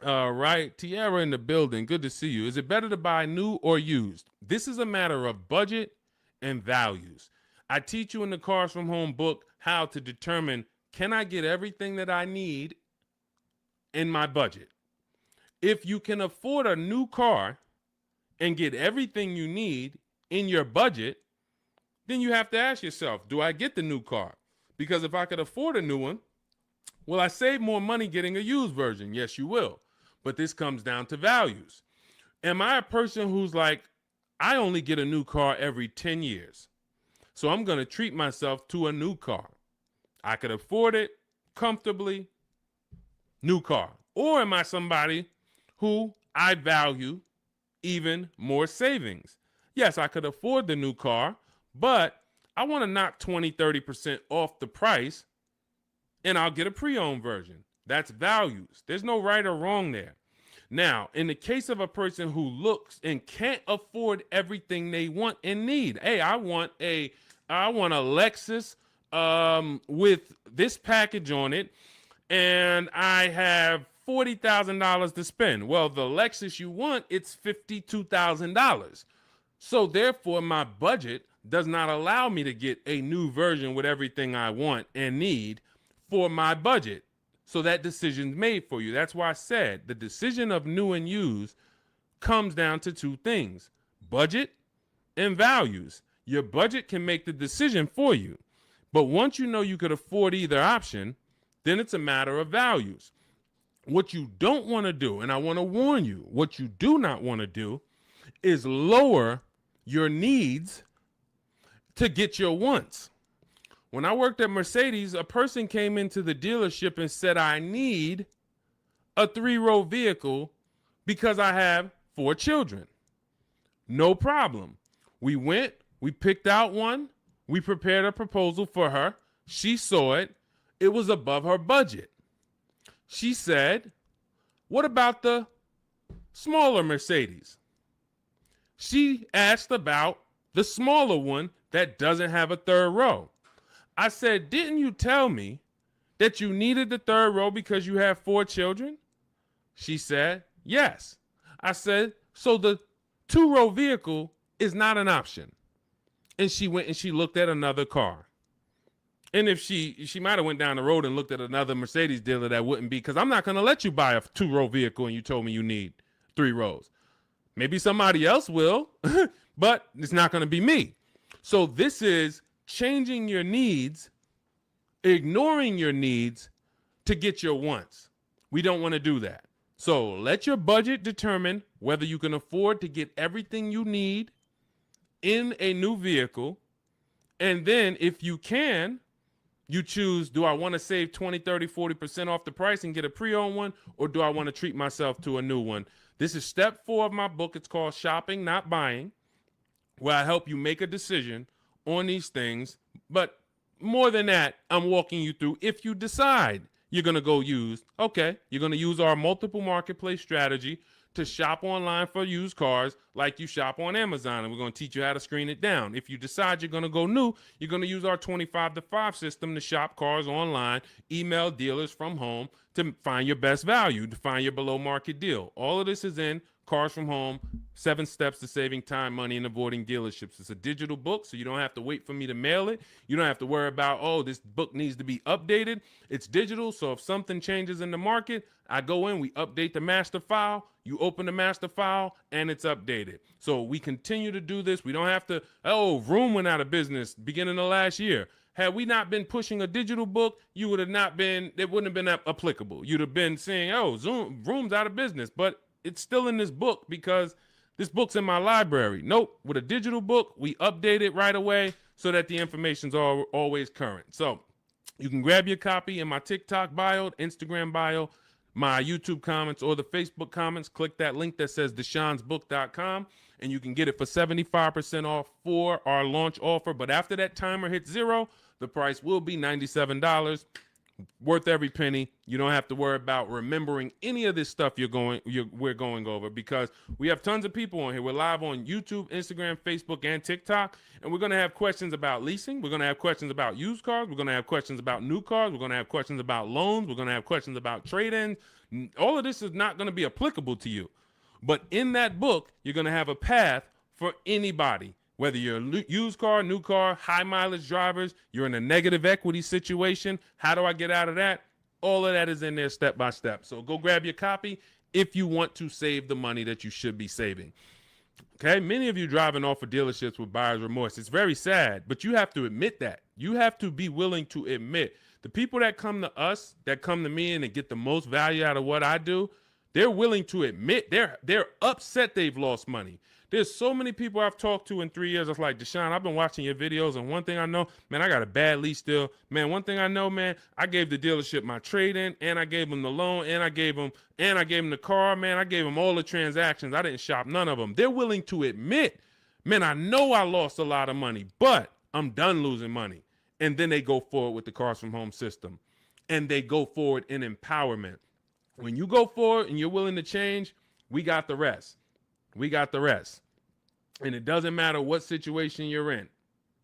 All right, Tiara in the building. Good to see you. Is it better to buy new or used? This is a matter of budget and values. I teach you in the Cars from Home book how to determine, can I get everything that I need in my budget? If you can afford a new car and get everything you need in your budget, then you have to ask yourself, do I get the new car? Because if I could afford a new one, will I save more money getting a used version? Yes, you will. But this comes down to values. Am I a person who's like, I only get a new car every 10 years, so I'm going to treat myself to a new car? I could afford it comfortably, new car. Or am I somebody who I value even more savings? Yes, I could afford the new car, but I want to knock 20, 30% off the price, and I'll get a pre-owned version. That's values. There's no right or wrong there. Now, in the case of a person who looks and can't afford everything they want and need, hey, I want a Lexus with this package on it, and I have $40,000 to spend. Well, the Lexus you want, it's $52,000. So therefore, my budget does not allow me to get a new version with everything I want and need for my budget. So that decision's made for you. That's why I said the decision of new and used comes down to two things: budget and values. Your budget can make the decision for you. But once you know you could afford either option, then it's a matter of values. What you don't want to do, and I want to warn you, what you do not want to do is lower your needs to get your wants. When I worked at Mercedes, a person came into the dealership and said, I need a 3-row vehicle because I have 4 children. No problem. We went, we picked out one, we prepared a proposal for her. She saw it. It was above her budget. She said, what about the smaller Mercedes? She asked about the smaller one that doesn't have a 3rd row. I said, didn't you tell me that you needed the 3rd row because you have 4 children? She said, yes. I said, so the 2-row vehicle is not an option. And she went and she looked at another car. And if she might have went down the road and looked at another Mercedes dealer, that wouldn't be, because I'm not going to let you buy a 2-row vehicle and you told me you need 3 rows. Maybe somebody else will, but it's not going to be me. So this is changing your needs, ignoring your needs to get your wants. We don't want to do that. So let your budget determine whether you can afford to get everything you need in a new vehicle. And then if you can, you choose, do I want to save 20, 30, 40% off the price and get a pre-owned one, or do I want to treat myself to a new one? This is step 4 of my book. It's called Shopping, Not Buying, where I help you make a decision on these things. But more than that, I'm walking you through, if you decide you're going to go used, okay, you're going to use our multiple marketplace strategy to shop online for used cars like you shop on Amazon, and we're going to teach you how to screen it down. If you decide you're going to go new, you're going to use our 25 to 5 system to shop cars online, email dealers from home to find your best value, to find your below market deal. All of this is in Cars from Home, 7 Steps to Saving Time, Money, and Avoiding Dealerships. It's a digital book, so you don't have to wait for me to mail it. You don't have to worry about, oh, this book needs to be updated. It's digital, so if something changes in the market, I go in, we update the master file, you open the master file, and it's updated. So we continue to do this. We don't have to, oh, Vroom went out of business beginning of last year. Had we not been pushing a digital book, you would have not been, it wouldn't have been applicable. You'd have been saying, oh, Vroom's out of business, but it's still in this book because this book's in my library. Nope, with a digital book, we update it right away so that the information's always current. So you can grab your copy in my TikTok bio, Instagram bio, my YouTube comments, or the Facebook comments. Click that link that says deshonsbook.com, and you can get it for 75% off for our launch offer. But after that timer hits 0, the price will be $97. Worth every penny. You don't have to worry about remembering any of this stuff we're going over, because we have tons of people on here. We're live on YouTube, Instagram, Facebook, and TikTok, and we're going to have questions about leasing. We're going to have questions about used cars. We're going to have questions about new cars. We're going to have questions about loans. We're going to have questions about trade-ins. All of this is not going to be applicable to you, but in that book, you're going to have a path for anybody. Whether you're a used car, new car, high mileage drivers, you're in a negative equity situation, how do I get out of that? All of that is in there step by step. So go grab your copy if you want to save the money that you should be saving. Okay, many of you driving off of dealerships with buyer's remorse. It's very sad, but you have to admit that. You have to be willing to admit the people that come to us, that come to me and get the most value out of what I do, they're willing to admit they're upset they've lost money. There's so many people I've talked to in 3 years. It's like, Deshone, I've been watching your videos, and one thing I know, man, I got a bad lease deal. Man, one thing I know, man, I gave the dealership my trade-in, and I gave them the loan, and I gave them the car, man. I gave them all the transactions. I didn't shop none of them. They're willing to admit, man, I know I lost a lot of money, but I'm done losing money. And then they go forward with the Cars from Home system, and they go forward in empowerment. When you go for it and you're willing to change, we got the rest. We got the rest. And it doesn't matter what situation you're in.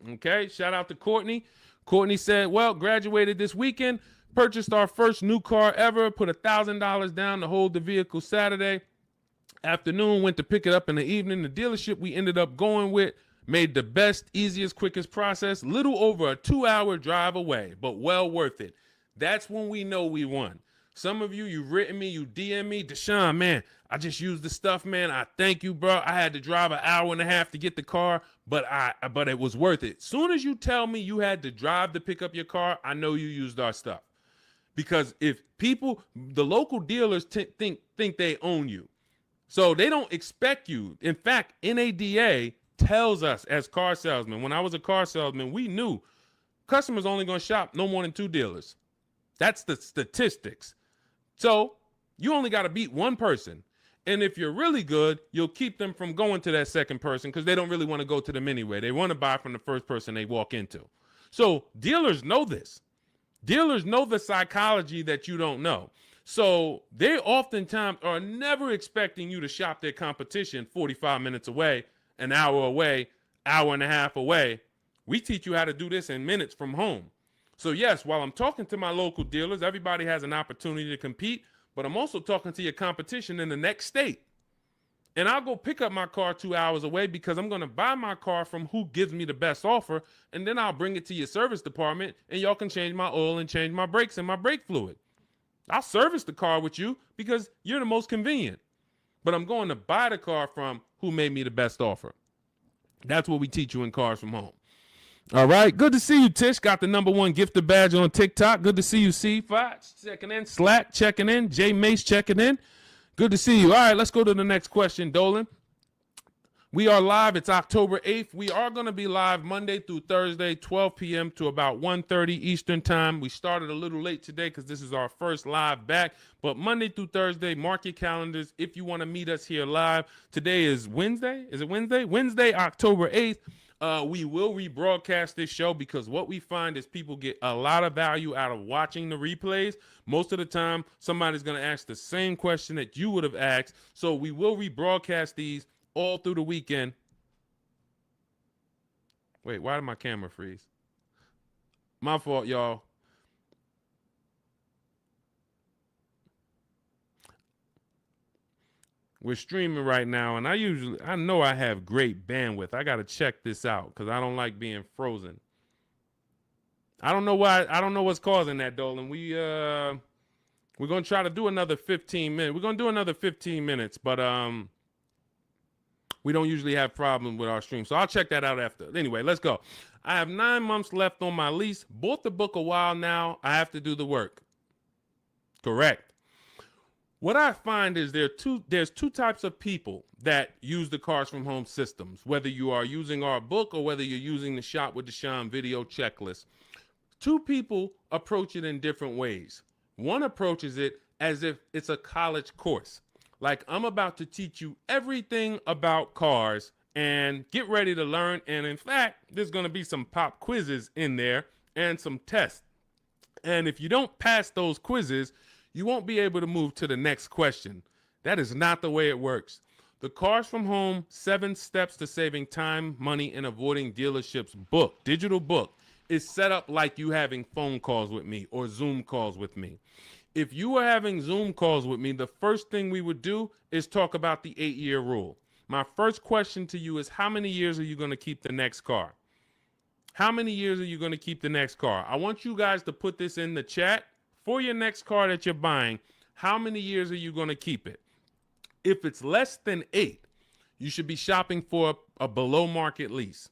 Okay, shout out to Courtney. Courtney said, well, graduated this weekend, purchased our first new car ever, put $1,000 down to hold the vehicle Saturday afternoon, went to pick it up in the evening. The dealership we ended up going with made the best, easiest, quickest process, little over a 2-hour drive away, but well worth it. That's when we know we won. Some of you, you've written me, you DM me, Deshone, man, I just used the stuff, man. I thank you, bro. I had to drive an hour and a half to get the car, but it was worth it. Soon as you tell me you had to drive to pick up your car, I know you used our stuff. Because if people, the local dealers think they own you. So they don't expect you. In fact, NADA tells us as car salesmen, when I was a car salesman, we knew customers only going to shop no more than 2 dealers. That's the statistics. So you only got to beat one person. And if you're really good, you'll keep them from going to that second person because they don't really want to go to them anyway. They want to buy from the first person they walk into. So dealers know this. Dealers know the psychology that you don't know. So they oftentimes are never expecting you to shop their competition 45 minutes away, an hour away, hour and a half away. We teach you how to do this in minutes from home. So yes, while I'm talking to my local dealers, everybody has an opportunity to compete, but I'm also talking to your competition in the next state. And I'll go pick up my car 2 hours away because I'm going to buy my car from who gives me the best offer, and then I'll bring it to your service department, and y'all can change my oil and change my brakes and my brake fluid. I'll service the car with you because you're the most convenient. But I'm going to buy the car from who made me the best offer. That's what we teach you in Cars from Home. All right. Good to see you, Tish. Got the #1 gifted badge on TikTok. Good to see you, C5 checking in. Slack checking in. J Mace checking in. Good to see you. All right, let's go to the next question, Dolan. We are live. It's October 8th. We are going to be live Monday through Thursday, 12 p.m. to about 1:30 Eastern time. We started a little late today because this is our first live back. But Monday through Thursday, mark your calendars if you want to meet us here live. Today is Wednesday. Is it Wednesday? Wednesday, October 8th. We will rebroadcast this show because what we find is people get a lot of value out of watching the replays. Most of the time, somebody's going to ask the same question that you would have asked. So we will rebroadcast these all through the weekend. Wait, why did my camera freeze? My fault, y'all. We're streaming right now, and I know I have great bandwidth. I got to check this out because I don't like being frozen. I don't know why. I don't know what's causing that, Dolan. We're going to try to do another 15 minutes. We're going to do another 15 minutes, but we don't usually have problems with our stream. So I'll check that out after. Anyway, let's go. I have 9 months left on my lease. Bought the book a while now. I have to do the work. Correct. What I find is there's two types of people that use the Cars from Home systems, whether you are using our book or whether you're using the Shop with Deshone video checklist. 2 people approach it in different ways. One approaches it as if it's a college course. Like, I'm about to teach you everything about cars and get ready to learn. And in fact, there's going to be some pop quizzes in there and some tests. And if you don't pass those quizzes, you won't be able to move to the next question. That is not the way it works. The Cars from Home 7 Steps to Saving Time, Money, and Avoiding Dealerships book, digital book, is set up like you having phone calls with me or Zoom calls with me. If you were having Zoom calls with me, the first thing we would do is talk about the 8-year rule. My first question to you is, how many years are you going to keep the next car? How many years are you going to keep the next car? I want you guys to put this in the chat. For your next car that you're buying, how many years are you going to keep it? If it's less than 8, you should be shopping for a below market lease.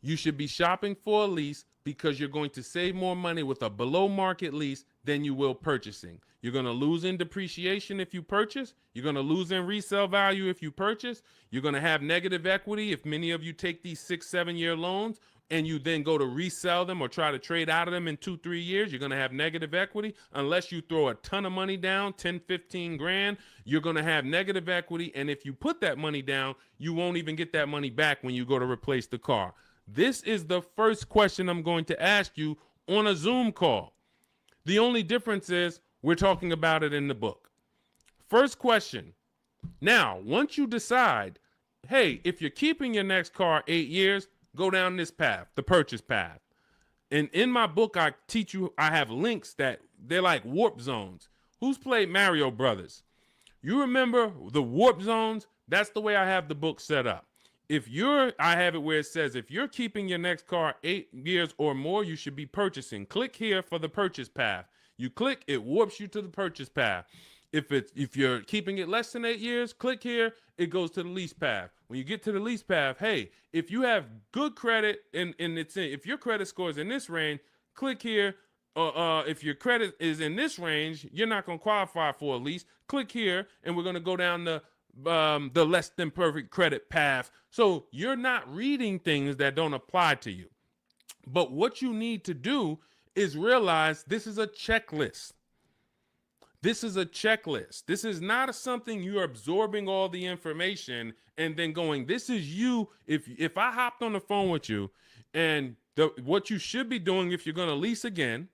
You should be shopping for a lease because you're going to save more money with a below market lease than you will purchasing. You're going to lose in depreciation if you purchase. You're going to lose in resale value if you purchase. You're going to have negative equity if many of you take these 6-7 year loans and you then go to resell them or try to trade out of them in 2-3 years. You're going to have negative equity. Unless you throw a ton of money down, 10, 15 grand, you're going to have negative equity. And if you put that money down, you won't even get that money back when you go to replace the car. This is the first question I'm going to ask you on a Zoom call. The only difference is we're talking about it in the book. First question. Now, once you decide, hey, if you're keeping your next car 8 years, go down this path, the purchase path. And in my book, I teach you, I have links that they're like warp zones. Who's played Mario Brothers? You remember the warp zones? That's the way I have the book set up. I have it where it says, if you're keeping your next car 8 years or more, you should be purchasing. Click here for the purchase path. You click, it warps you to the purchase path. If you're keeping it less than 8 years, click here, it goes to the lease path. When you get to the lease path, hey, if you have good credit and if your credit score is in this range, click here. If your credit is in this range, you're not going to qualify for a lease. Click here, and we're going to go down the less than perfect credit path. So you're not reading things that don't apply to you. But what you need to do is realize this is a checklist. This is a checklist. This is not something you're absorbing all the information and then going, this is you. If I hopped on the phone with you and what you should be doing if you're going to lease again,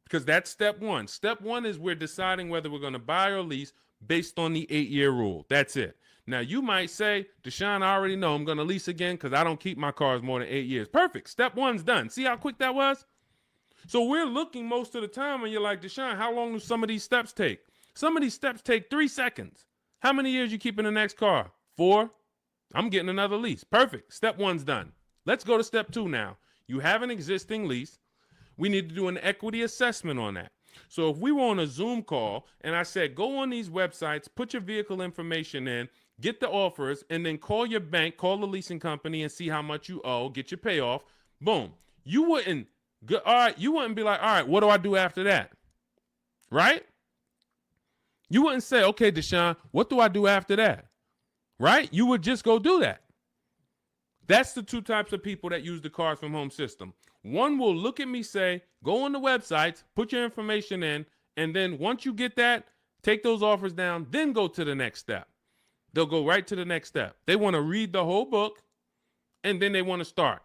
because that's step one. Step one is we're deciding whether we're going to buy or lease based on the 8-year rule. That's it. Now, you might say, Deshone, I already know I'm going to lease again because I don't keep my cars more than 8 years. Perfect. Step one's done. See how quick that was? So we're looking most of the time and you're like, Deshone, how long do some of these steps take? Some of these steps take 3 seconds. How many years you keep in the next car? 4? I'm getting another lease. Perfect. Step one's done. Let's go to step 2 now. You have an existing lease. We need to do an equity assessment on that. So if we were on a Zoom call and I said, go on these websites, put your vehicle information in, get the offers, and then call your bank, call the leasing company and see how much you owe, get your payoff. Boom. You wouldn't be like, all right, what do I do after that? Right? You wouldn't say, okay, Deshone, what do I do after that? Right? You would just go do that. That's the 2 types of people that use the Cars from Home system. One will look at me, say, go on the websites, put your information in, and then once you get that, take those offers down, then go to the next step. They'll go right to the next step. They want to read the whole book, and then they want to start.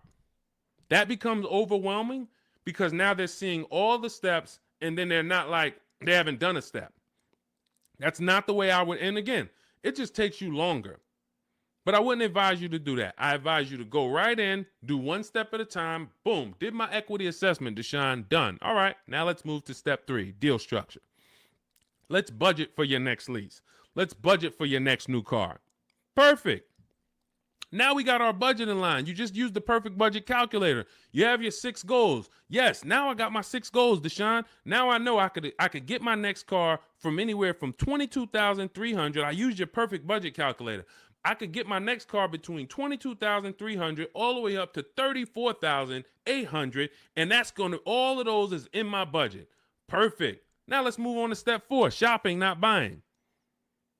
That becomes overwhelming because now they're seeing all the steps, and then they're not like, they haven't done a step. That's not the way I would, and again, it just takes you longer. But I wouldn't advise you to do that. I advise you to go right in, do 1 step at a time. Boom, did my equity assessment, Deshone, done. All right, now let's move to step 3, deal structure. Let's budget for your next lease. Let's budget for your next new car. Perfect. Now we got our budget in line. You just used the perfect budget calculator. You have your 6 goals. Yes, now I got my 6 goals, Deshone. Now I know I could get my next car from anywhere from $22,300. I used your perfect budget calculator. I could get my next car between $22,300 all the way up to $34,800, and that's going to, all of those is in my budget. Perfect. Now let's move on to step 4, shopping, not buying.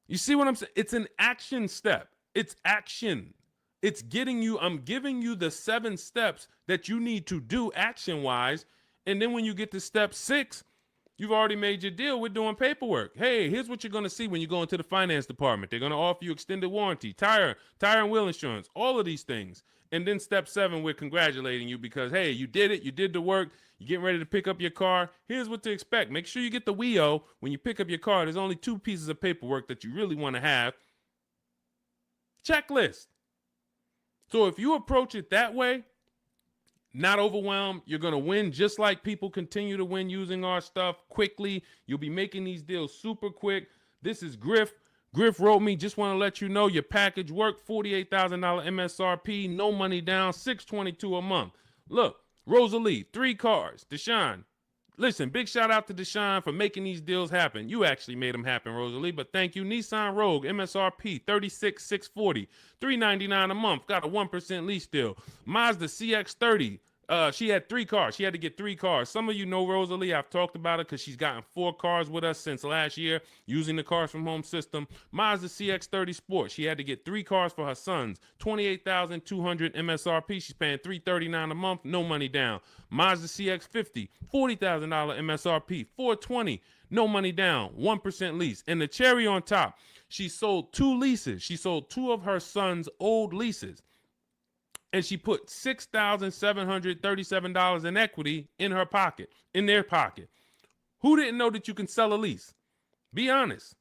You see what I'm saying? It's an action step. It's action. It's getting you, I'm giving you the 7 steps that you need to do action-wise, and then when you get to step 6, you've already made your deal. We're doing paperwork. Hey, here's what you're going to see when you go into the finance department. They're going to offer you extended warranty, tire and wheel insurance, all of these things. And then step 7, we're congratulating you because, hey, you did it. You did the work. You're getting ready to pick up your car. Here's what to expect. Make sure you get the WIO when you pick up your car. There's only 2 pieces of paperwork that you really want to have. Checklist. So if you approach it that way, not overwhelmed, you're going to win just like people continue to win using our stuff quickly. You'll be making these deals super quick. This is Griff. Griff wrote me, just want to let you know your package worked, $48,000 MSRP, no money down, $622 a month. Look, Rosalie, 3 cars. Deshone, listen, big shout out to Deshone for making these deals happen. You actually made them happen, Rosalie, but thank you. Nissan Rogue, MSRP, $36,640, $399 a month, got a 1% lease deal. Mazda CX-30, she had 3 cars. She had to get 3 cars. Some of you know Rosalie. I've talked about it because she's gotten 4 cars with us since last year using the Cars from Home system. Mazda CX-30 Sport. She had to get 3 cars for her sons. $28,200 MSRP. She's paying $339 a month. No money down. Mazda CX-50. $40,000 MSRP. $420. No money down. 1% lease. And the cherry on top, she sold 2 leases. She sold 2 of her sons' old leases. And she put $6,737 in equity in her pocket, in their pocket. Who didn't know that you can sell a lease? Be honest.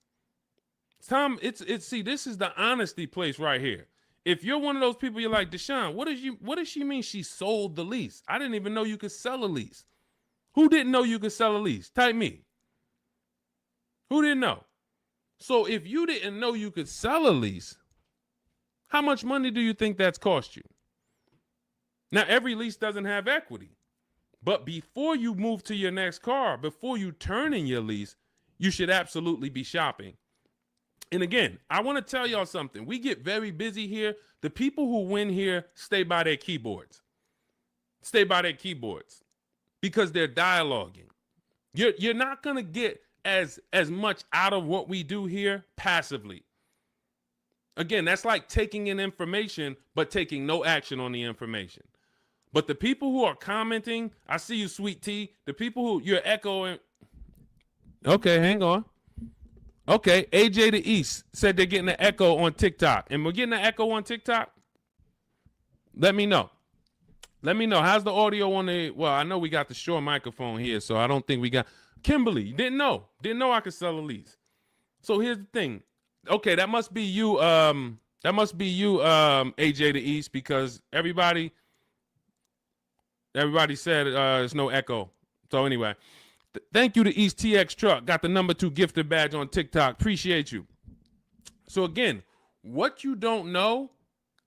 Tom, see, this is the honesty place right here. If you're one of those people, you're like, Deshone, what does she mean she sold the lease? I didn't even know you could sell a lease. Who didn't know you could sell a lease? Type me. Who didn't know? So if you didn't know you could sell a lease, how much money do you think that's cost you? Now, every lease doesn't have equity, but before you move to your next car, before you turn in your lease, you should absolutely be shopping. And again, I want to tell y'all something. We get very busy here. The people who win here stay by their keyboards. Stay by their keyboards because they're dialoguing. You're not going to get as much out of what we do here passively. Again, that's like taking in information, but taking no action on the information. But the people who are commenting, I see you, Sweet Tea. The people who you're echoing. Okay, hang on. Okay, AJ the East said they're getting an echo on TikTok. And we're getting an echo on TikTok? Let me know. Let me know. How's the audio on the, well, I know we got the Shure microphone here, so I don't think we got, Kimberly, didn't know I could sell a lease. So here's the thing. Okay, that must be you, AJ the East, because everybody said there's no echo. So anyway, thank you to East TX Truck. Got the #2 gifted badge on TikTok. Appreciate you. So again, what you don't know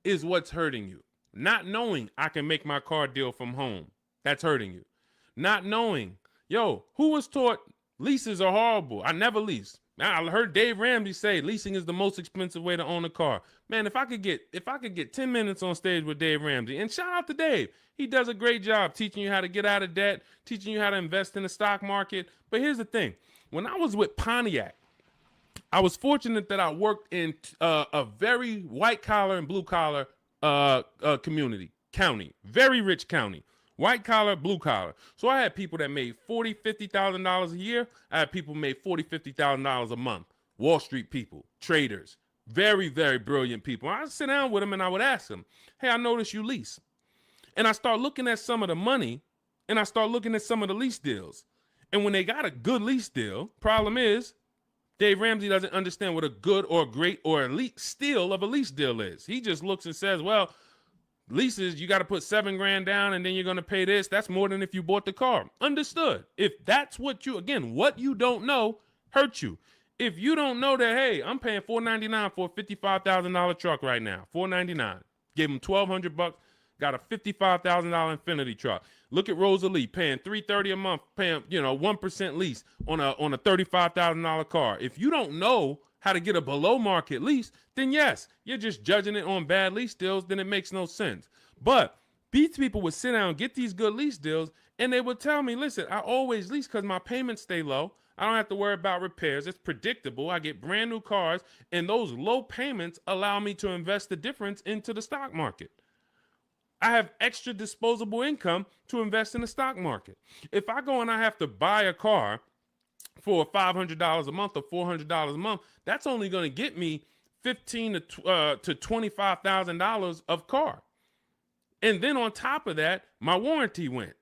is what's hurting you. Not knowing I can make my car deal from home. That's hurting you. Not knowing, who was taught leases are horrible? I never leased. I heard Dave Ramsey say leasing is the most expensive way to own a car. Man, if I could get 10 minutes on stage with Dave Ramsey, and shout out to Dave. He does a great job teaching you how to get out of debt, teaching you how to invest in the stock market. But here's the thing. When I was with Pontiac, I was fortunate that I worked in a very white collar and blue collar county, very rich county. White collar, blue collar. So I had people that made $40,000, $50,000 a year. I had people who made $40,000, $50,000 a month. Wall Street people, traders, very, very brilliant people. I'd sit down with them and I would ask them, hey, I noticed you lease. And I start looking at some of the money and I start looking at some of the lease deals. And when they got a good lease deal, problem is Dave Ramsey doesn't understand what a good or great or elite steal of a lease deal is. He just looks and says, well, leases, you got to put $7,000 down and then you're going to pay this. That's more than if you bought the car. Understood. If that's what you don't know hurts you. If you don't know that, hey, I'm paying $499 for a $55,000 truck right now, $499. Gave him $1,200, got a $55,000 Infinity truck. Look at Rosalie paying $330 a month, paying 1% lease on a $35,000 car. If you don't know how to get a below market lease, then yes, you're just judging it on bad lease deals, then it makes no sense. But these people would sit down and get these good lease deals, and they would tell me, listen, I always lease because my payments stay low. I don't have to worry about repairs. It's predictable. I get brand new cars, and those low payments allow me to invest the difference into the stock market. I have extra disposable income to invest in the stock market. If I go and I have to buy a car for $500 a month or $400 a month, that's only going to get me $15,000 to $25,000 of car. And then on top of that, my warranty went.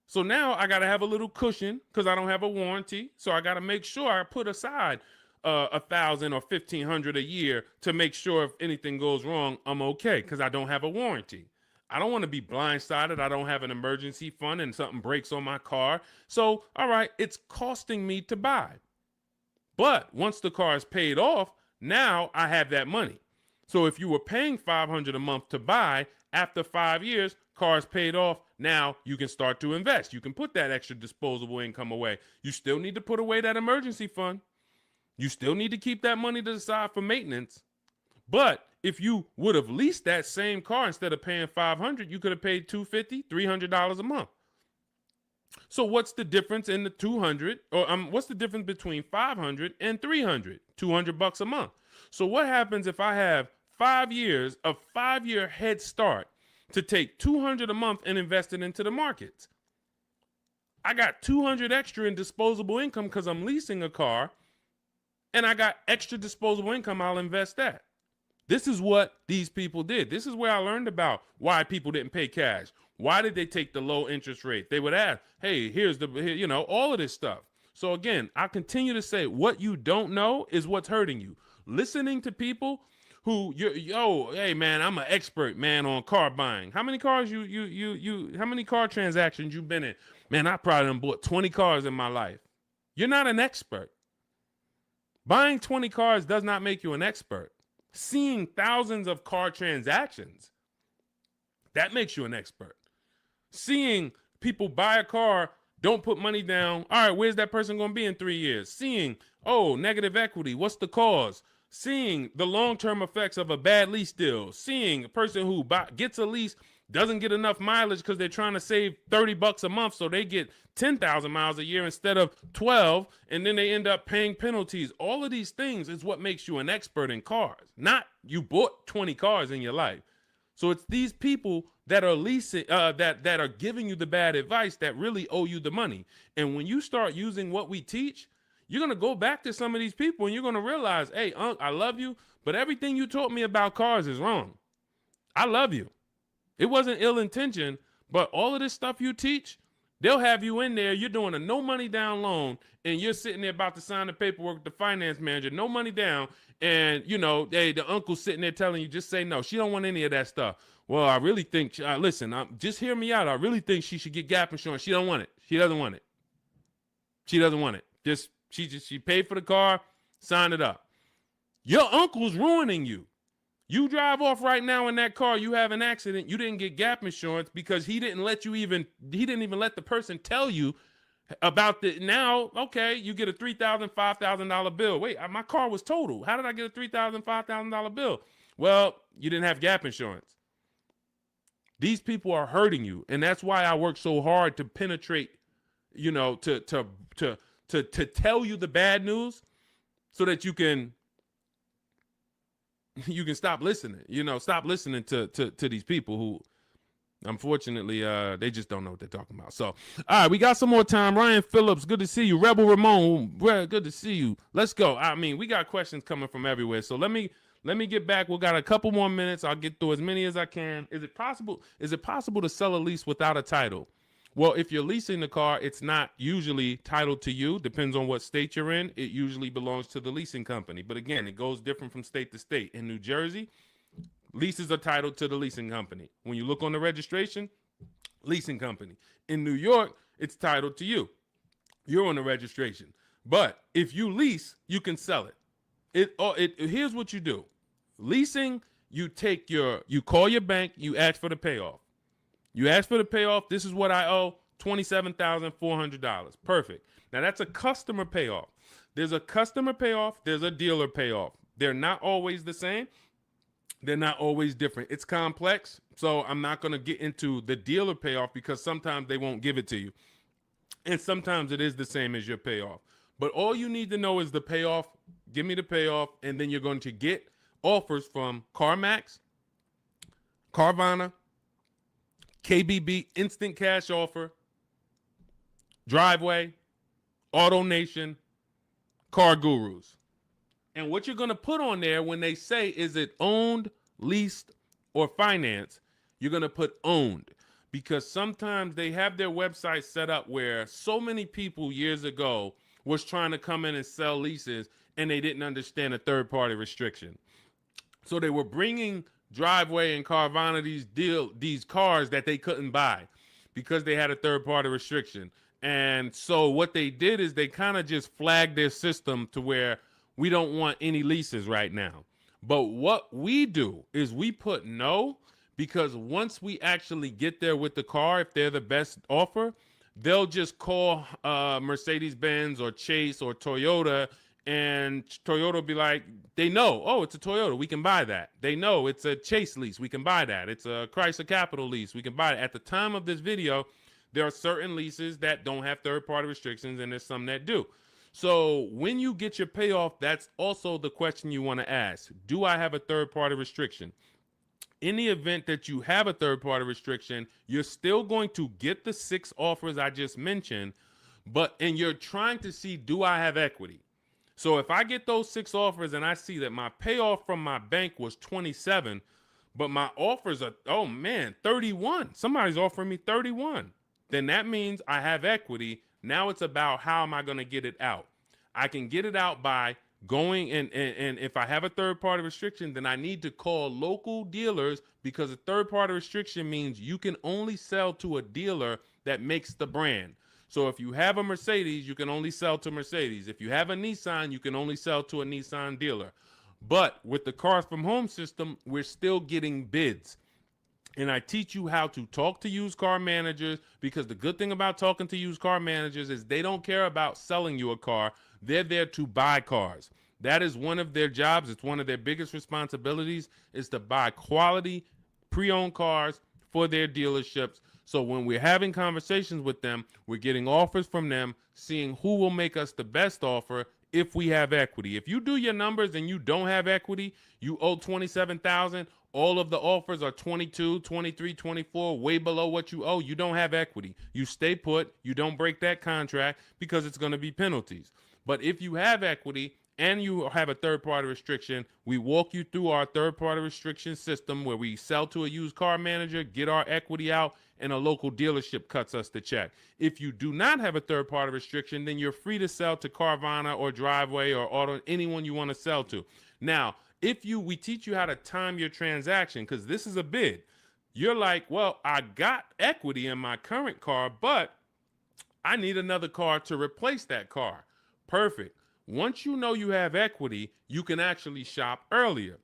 So now I got to have a little cushion because I don't have a warranty. So I got to make sure I put aside $1,000 or $1,500 a year to make sure if anything goes wrong, I'm okay because I don't have a warranty. I don't want to be blindsided. I don't have an emergency fund and something breaks on my car. So, all right, it's costing me to buy. But once the car is paid off, now I have that money. So if you were paying $500 a month to buy, after 5 years, car is paid off. Now you can start to invest. You can put that extra disposable income away. You still need to put away that emergency fund. You still need to keep that money to the side for maintenance. But if you would have leased that same car instead of paying $500, you could have paid $250, $300 a month. So what's the difference in the 200 or what's the difference between 500 and 300? $200 a month. So what happens if I have 5 years, a 5-year head start to take $200 a month and invest it into the markets? I got $200 extra in disposable income because I'm leasing a car, and I got extra disposable income. I'll invest that. This is what these people did. This is where I learned about why people didn't pay cash. Why did they take the low interest rate? They would ask, hey, here's all of this stuff. So again, I continue to say what you don't know is what's hurting you. listening to people who hey man, I'm an expert, man, on car buying. How many cars how many car transactions you been in? Man, I probably done bought 20 cars in my life. You're not an expert. Buying 20 cars does not make you an expert. Seeing thousands of car transactions, that makes you an expert. Seeing people buy a car, don't put money down. All right, where's that person going to be in 3 years? Seeing, negative equity. What's the cause? Seeing the long-term effects of a bad lease deal. Seeing a person who gets a lease, doesn't get enough mileage because they're trying to save $30 a month, so they get 10,000 miles a year instead of 12, and then they end up paying penalties. All of these things is what makes you an expert in cars, not you bought 20 cars in your life. So it's these people that are leasing, that are giving you the bad advice that really owe you the money. And when you start using what we teach, you're going to go back to some of these people and you're going to realize, hey, Unc, I love you, but everything you taught me about cars is wrong. I love you. It wasn't ill intention, but all of this stuff you teach, they'll have you in there. You're doing a no money down loan and you're sitting there about to sign the paperwork with the finance manager, no money down. And, the uncle's sitting there telling you, just say no. She don't want any of that stuff. Well, I really think, listen, just hear me out. I really think she should get gap insurance. She don't want it. She doesn't want it. She doesn't want it. She paid for the car, sign it up. Your uncle's ruining you. You drive off right now in that car, you have an accident, you didn't get gap insurance because he didn't even let the person tell you about now, okay, you get a $3,000, $5,000 bill. Wait, my car was totaled. How did I get a $3,000, $5,000 bill? Well, you didn't have gap insurance. These people are hurting you, and that's why I work so hard to penetrate, to tell you the bad news so that you can stop listening, stop listening to these people who, unfortunately, they just don't know what they're talking about. So, all right, we got some more time. Ryan Phillips, good to see you. Rebel Ramon, good to see you. Let's go. I mean, we got questions coming from everywhere. So let me get back. We got a couple more minutes. I'll get through as many as I can. Is it possible to sell a lease without a title? Well, if you're leasing the car, it's not usually titled to you. Depends on what state you're in. It usually belongs to the leasing company. But again, it goes different from state to state. In New Jersey, leases are titled to the leasing company. When you look on the registration, leasing company. In New York, it's titled to you. You're on the registration. But if you lease, you can sell it. Here's what you do. Leasing, you call your bank, you ask for the payoff. You ask for the payoff. This is what I owe, $27,400. Perfect. Now, that's a customer payoff. There's a customer payoff. There's a dealer payoff. They're not always the same. They're not always different. It's complex, so I'm not going to get into the dealer payoff because sometimes they won't give it to you. And sometimes it is the same as your payoff. But all you need to know is the payoff. Give me the payoff, and then you're going to get offers from CarMax, Carvana, KBB, Instant Cash Offer, Driveway, AutoNation, Car Gurus. And what you're going to put on there when they say, is it owned, leased, or financed, you're going to put owned. Because sometimes they have their website set up where so many people years ago was trying to come in and sell leases and they didn't understand a third-party restriction. So they were bringing Driveway and Carvana these cars that they couldn't buy because they had a third-party restriction. And so what they did is they kind of just flagged their system to where we don't want any leases right now. But what we do is we put no, because once we actually get there with the car, if they're the best offer, they'll just call Mercedes-Benz or Chase or Toyota, and Toyota will be like, they know, oh, it's a Toyota, we can buy that. They know it's a Chase lease, we can buy that. It's a Chrysler Capital lease, we can buy it. At the time of this video, there are certain leases that don't have third-party restrictions, and there's some that do. So when you get your payoff, that's also the question you want to ask. Do I have a third-party restriction? In the event that you have a third-party restriction, you're still going to get the 6 offers I just mentioned, and you're trying to see, do I have equity? So if I get those 6 offers and I see that my payoff from my bank was 27, but my offers are, 31. Somebody's offering me 31. Then that means I have equity. Now it's about how am I going to get it out? I can get it out by going and if I have a third party restriction, then I need to call local dealers, because a third party restriction means you can only sell to a dealer that makes the brand. So if you have a Mercedes, you can only sell to Mercedes. If you have a Nissan, you can only sell to a Nissan dealer. But with the Cars from Home system, we're still getting bids. And I teach you how to talk to used car managers, because the good thing about talking to used car managers is they don't care about selling you a car. They're there to buy cars. That is one of their jobs. It's one of their biggest responsibilities, is to buy quality pre-owned cars for their dealerships. So when we're having conversations with them, we're getting offers from them, seeing who will make us the best offer if we have equity. If you do your numbers and you don't have equity, you owe 27,000, all of the offers are 22, 23, 24, way below what you owe. You don't have equity. You stay put. You don't break that contract, because it's going to be penalties. But if you have equity and you have a third-party restriction, we walk you through our third-party restriction system, where we sell to a used car manager, get our equity out, and a local dealership cuts us the check. If you do not have a third-party restriction, then you're free to sell to Carvana or Driveway or Auto, anyone you want to sell to. Now, we teach you how to time your transaction, because this is a bid. You're like, well, I got equity in my current car, but I need another car to replace that car. Perfect. Once you know you have equity, you can actually shop earlier.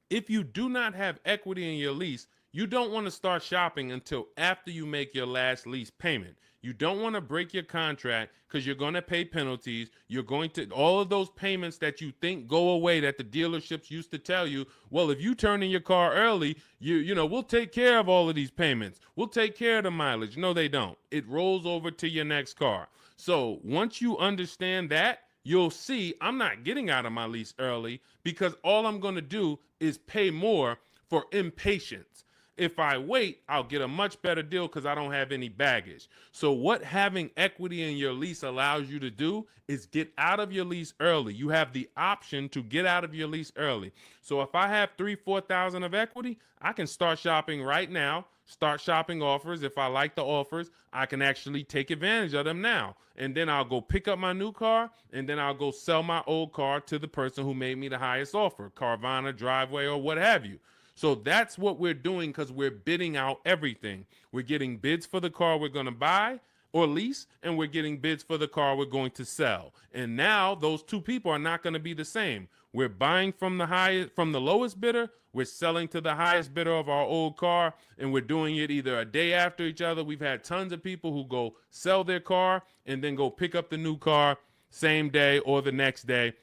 If you do not have equity in your lease, you don't want to start shopping until after you make your last lease payment. You don't want to break your contract, because you're going to pay penalties. You're going to, all of those payments that you think go away, that the dealerships used to tell you, well, if you turn in your car early, we'll take care of all of these payments. We'll take care of the mileage. No, they don't. It rolls over to your next car. So once you understand that, you'll see I'm not getting out of my lease early, because all I'm going to do is pay more for impatience. If I wait, I'll get a much better deal, because I don't have any baggage. So what having equity in your lease allows you to do is get out of your lease early. You have the option to get out of your lease early. So if I have 3,000-4,000 of equity, I can start shopping right now, start shopping offers. If I like the offers, I can actually take advantage of them now. And then I'll go pick up my new car, and then I'll go sell my old car to the person who made me the highest offer, Carvana, Driveway, or what have you. So that's what we're doing, because we're bidding out everything. We're getting bids for the car we're going to buy or lease, and we're getting bids for the car we're going to sell. And now those two people are not going to be the same. We're buying from the lowest bidder, we're selling to the highest bidder of our old car, and we're doing it either a day after each other. We've had tons of people who go sell their car and then go pick up the new car same day or the next day,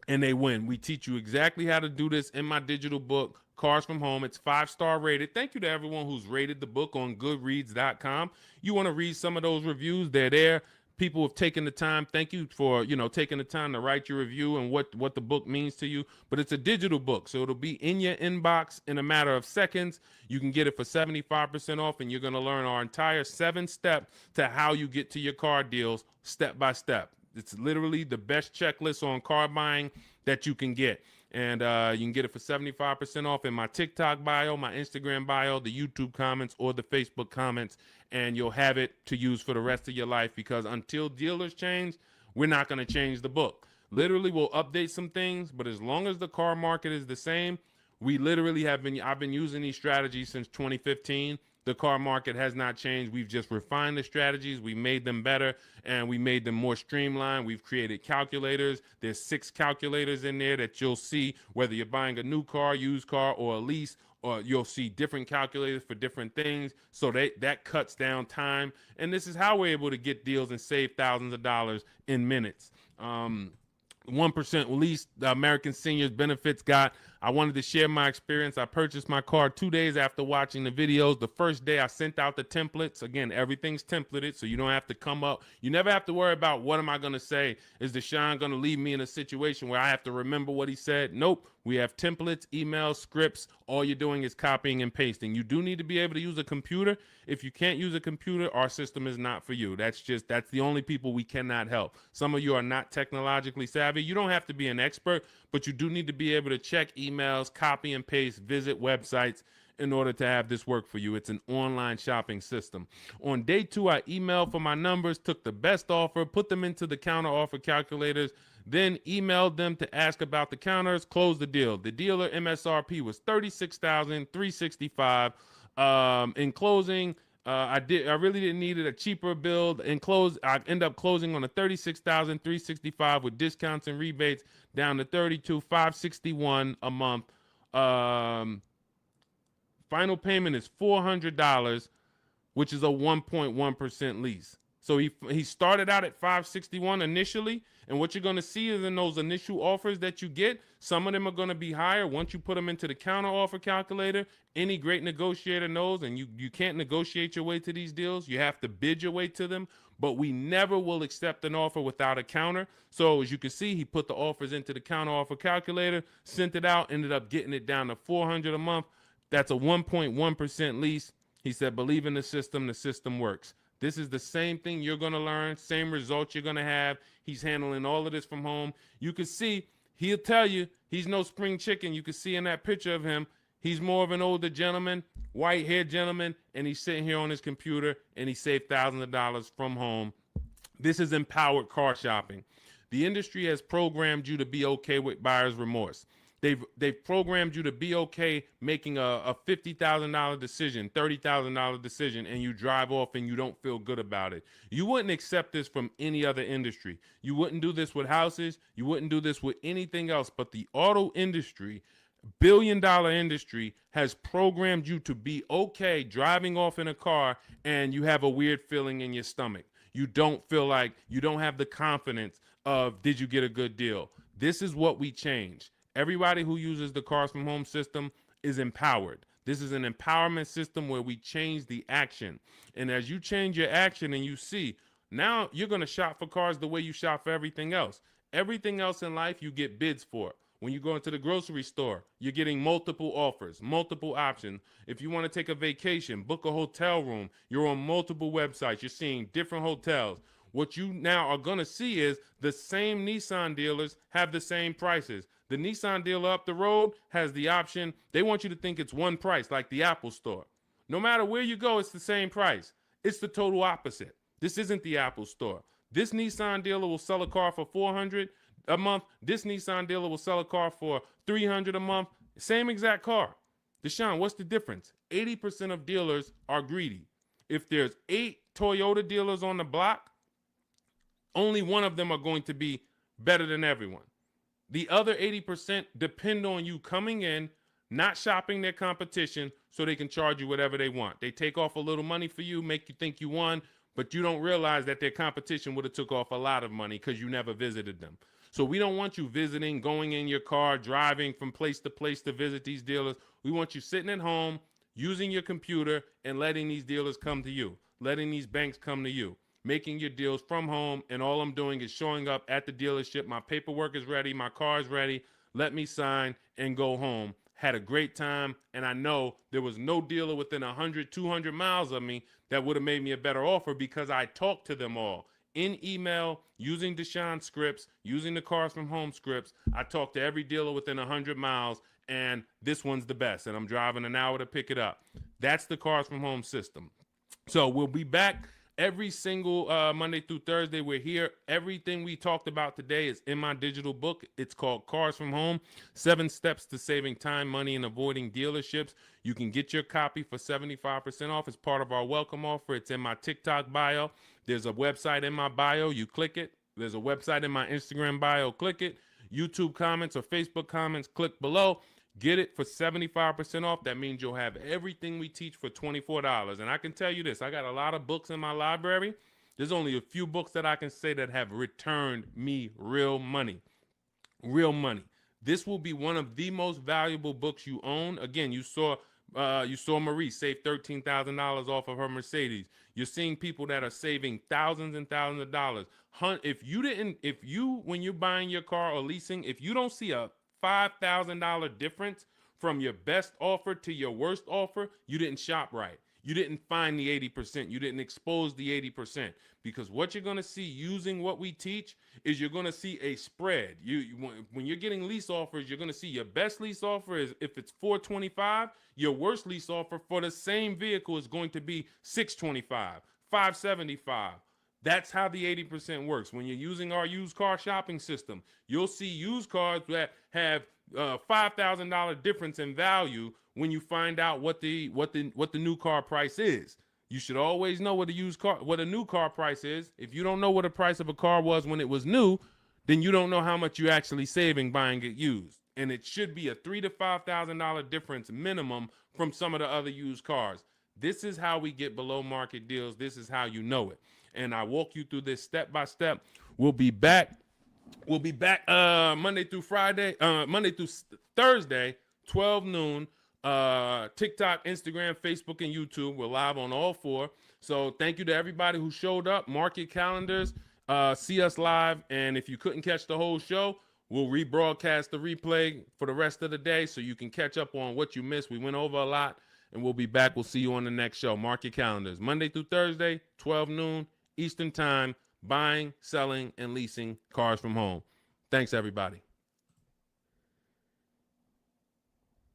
and they win. We teach you exactly how to do this in my digital book, Cars from Home. It's 5-star rated. Thank you to everyone who's rated the book on goodreads.com. You want to read some of those reviews, they're there. People have taken the time. Thank you for, taking the time to write your review and what the book means to you. But it's a digital book, so it'll be in your inbox in a matter of seconds. You can get it for 75% off, and you're going to learn our entire 7-step to how you get to your car deals step by step. It's literally the best checklist on car buying that you can get. And you can get it for 75% off in my TikTok bio, my Instagram bio, the YouTube comments, or the Facebook comments. And you'll have it to use for the rest of your life, because until dealers change, we're not going to change the book. Literally, we'll update some things, but as long as the car market is the same, we literally I've been using these strategies since 2015. The car market has not changed. We've just refined the strategies. We made them better, and we made them more streamlined. We've created calculators. There's 6 calculators in there that you'll see whether you're buying a new car, used car, or a lease, or you'll see different calculators for different things. So that cuts down time. And this is how we're able to get deals and save thousands of dollars in minutes. 1% lease, the American Seniors Benefits Guide. I wanted to share my experience. I purchased my car 2 days after watching the videos. The first day I sent out the templates. Again, everything's templated, so you don't have to come up. You never have to worry about what am I going to say. Is Deshone going to leave me in a situation where I have to remember what he said? Nope. We have templates, emails, scripts. All you're doing is copying and pasting. You do need to be able to use a computer. If you can't use a computer, our system is not for you. That's the only people we cannot help. Some of you are not technologically savvy. You don't have to be an expert, but you do need to be able to check emails, copy and paste, visit websites in order to have this work for you. It's an online shopping system. On day 2, I emailed for my numbers, took the best offer, put them into the counter offer calculators. then emailed them to ask about the counters, closed the deal. The dealer MSRP was $36,365. In closing, I really didn't need it, a cheaper build. In close, I end up closing on a $36,365 with discounts and rebates down to $32,561 a month. Final payment is $400, which is a 1.1% lease. So he started out at 561 initially, and what you're going to see is in those initial offers that you get, some of them are going to be higher once you put them into the counter offer calculator. Any great negotiator knows, and you can't negotiate your way to these deals. You have to bid your way to them, but we never will accept an offer without a counter. So as you can see, he put the offers into the counter offer calculator, sent it out, ended up getting it down to $400 a month. That's a 1.1% lease. He said, believe in the system works. This is the same thing you're going to learn, same results you're going to have. He's handling all of this from home. You can see, he'll tell you, he's no spring chicken. You can see in that picture of him, he's more of an older gentleman, white-haired gentleman, and he's sitting here on his computer, and he saved thousands of dollars from home. This is empowered car shopping. The industry has programmed you to be okay with buyer's remorse. They've programmed you to be okay making a $50,000 decision, $30,000 decision, and you drive off and you don't feel good about it. You wouldn't accept this from any other industry. You wouldn't do this with houses. You wouldn't do this with anything else. But the auto industry, billion-dollar industry, has programmed you to be okay driving off in a car and you have a weird feeling in your stomach. You don't feel like, you don't have the confidence of, did you get a good deal? This is what we change. Everybody who uses the Cars from Home system is empowered. This is an empowerment system where we change the action. And as you change your action and you see, now you're going to shop for cars the way you shop for everything else. Everything else in life you get bids for. When you go into the grocery store, you're getting multiple offers, multiple options. If you want to take a vacation, book a hotel room, you're on multiple websites. You're seeing different hotels. What you now are going to see is the same Nissan dealers have the same prices. The Nissan dealer up the road has the option. They want you to think it's one price, like the Apple store. No matter where you go, it's the same price. It's the total opposite. This isn't the Apple store. This Nissan dealer will sell a car for $400 a month. This Nissan dealer will sell a car for $300 a month. Same exact car. Deshone, what's the difference? 80% of dealers are greedy. If there's 8 Toyota dealers on the block, only one of them are going to be better than everyone. The other 80% depend on you coming in, not shopping their competition so they can charge you whatever they want. They take off a little money for you, make you think you won, but you don't realize that their competition would have took off a lot of money because you never visited them. So we don't want you visiting, going in your car, driving from place to visit these dealers. We want you sitting at home, using your computer, and letting these dealers come to you, letting these banks come to you, making your deals from home, and all I'm doing is showing up at the dealership. My paperwork is ready. My car is ready. Let me sign and go home. Had a great time, and I know there was no dealer within 100, 200 miles of me that would have made me a better offer because I talked to them all. In email, using Deshone scripts, using the Cars from Home scripts, I talked to every dealer within 100 miles, and this one's the best, and I'm driving an hour to pick it up. That's the Cars from Home system. So we'll be back every single Monday through Thursday. We're here. Everything we talked about today is in my digital book. It's called Cars from Home, 7 Steps to Saving Time, Money, and Avoiding Dealerships. You can get your copy for 75% off as part of our welcome offer. It's in my TikTok bio. There's a website in my bio. You click it. There's a website in my Instagram bio. Click it. YouTube comments or Facebook comments, click below. Get it for 75% off. That means you'll have everything we teach for $24. And I can tell you this, I got a lot of books in my library. There's only a few books that I can say that have returned me real money. Real money. This will be one of the most valuable books you own. Again, you saw Marie save $13,000 off of her Mercedes. You're seeing people that are saving thousands and thousands of dollars. When you're buying your car or leasing, if you don't see a $5,000 difference from your best offer to your worst offer, you didn't shop right. You didn't find the 80%. You didn't expose the 80%. Because what you're going to see using what we teach is you're going to see a spread. When you're getting lease offers, you're going to see your best lease offer is if it's $425, your worst lease offer for the same vehicle is going to be $625, $575. That's how the 80% works. When you're using our used car shopping system, you'll see used cars that have $5,000 difference in value when you find out what the new car price is. You should always know what a new car price is. If you don't know what the price of a car was when it was new, then you don't know how much you're actually saving buying it used. And it should be a $3,000 to $5,000 difference minimum from some of the other used cars. This is how we get below market deals. This is how you know it. And I walk you through this step by step. We'll be back. Monday through Friday, Monday through Thursday, 12 noon. TikTok, Instagram, Facebook, and YouTube. We're live on all four. So thank you to everybody who showed up. Mark your calendars. See us live. And if you couldn't catch the whole show, we'll rebroadcast the replay for the rest of the day so you can catch up on what you missed. We went over a lot, and we'll be back. We'll see you on the next show. Mark your calendars. Monday through Thursday, 12 noon Eastern Time, buying, selling, and leasing cars from home. Thanks, everybody.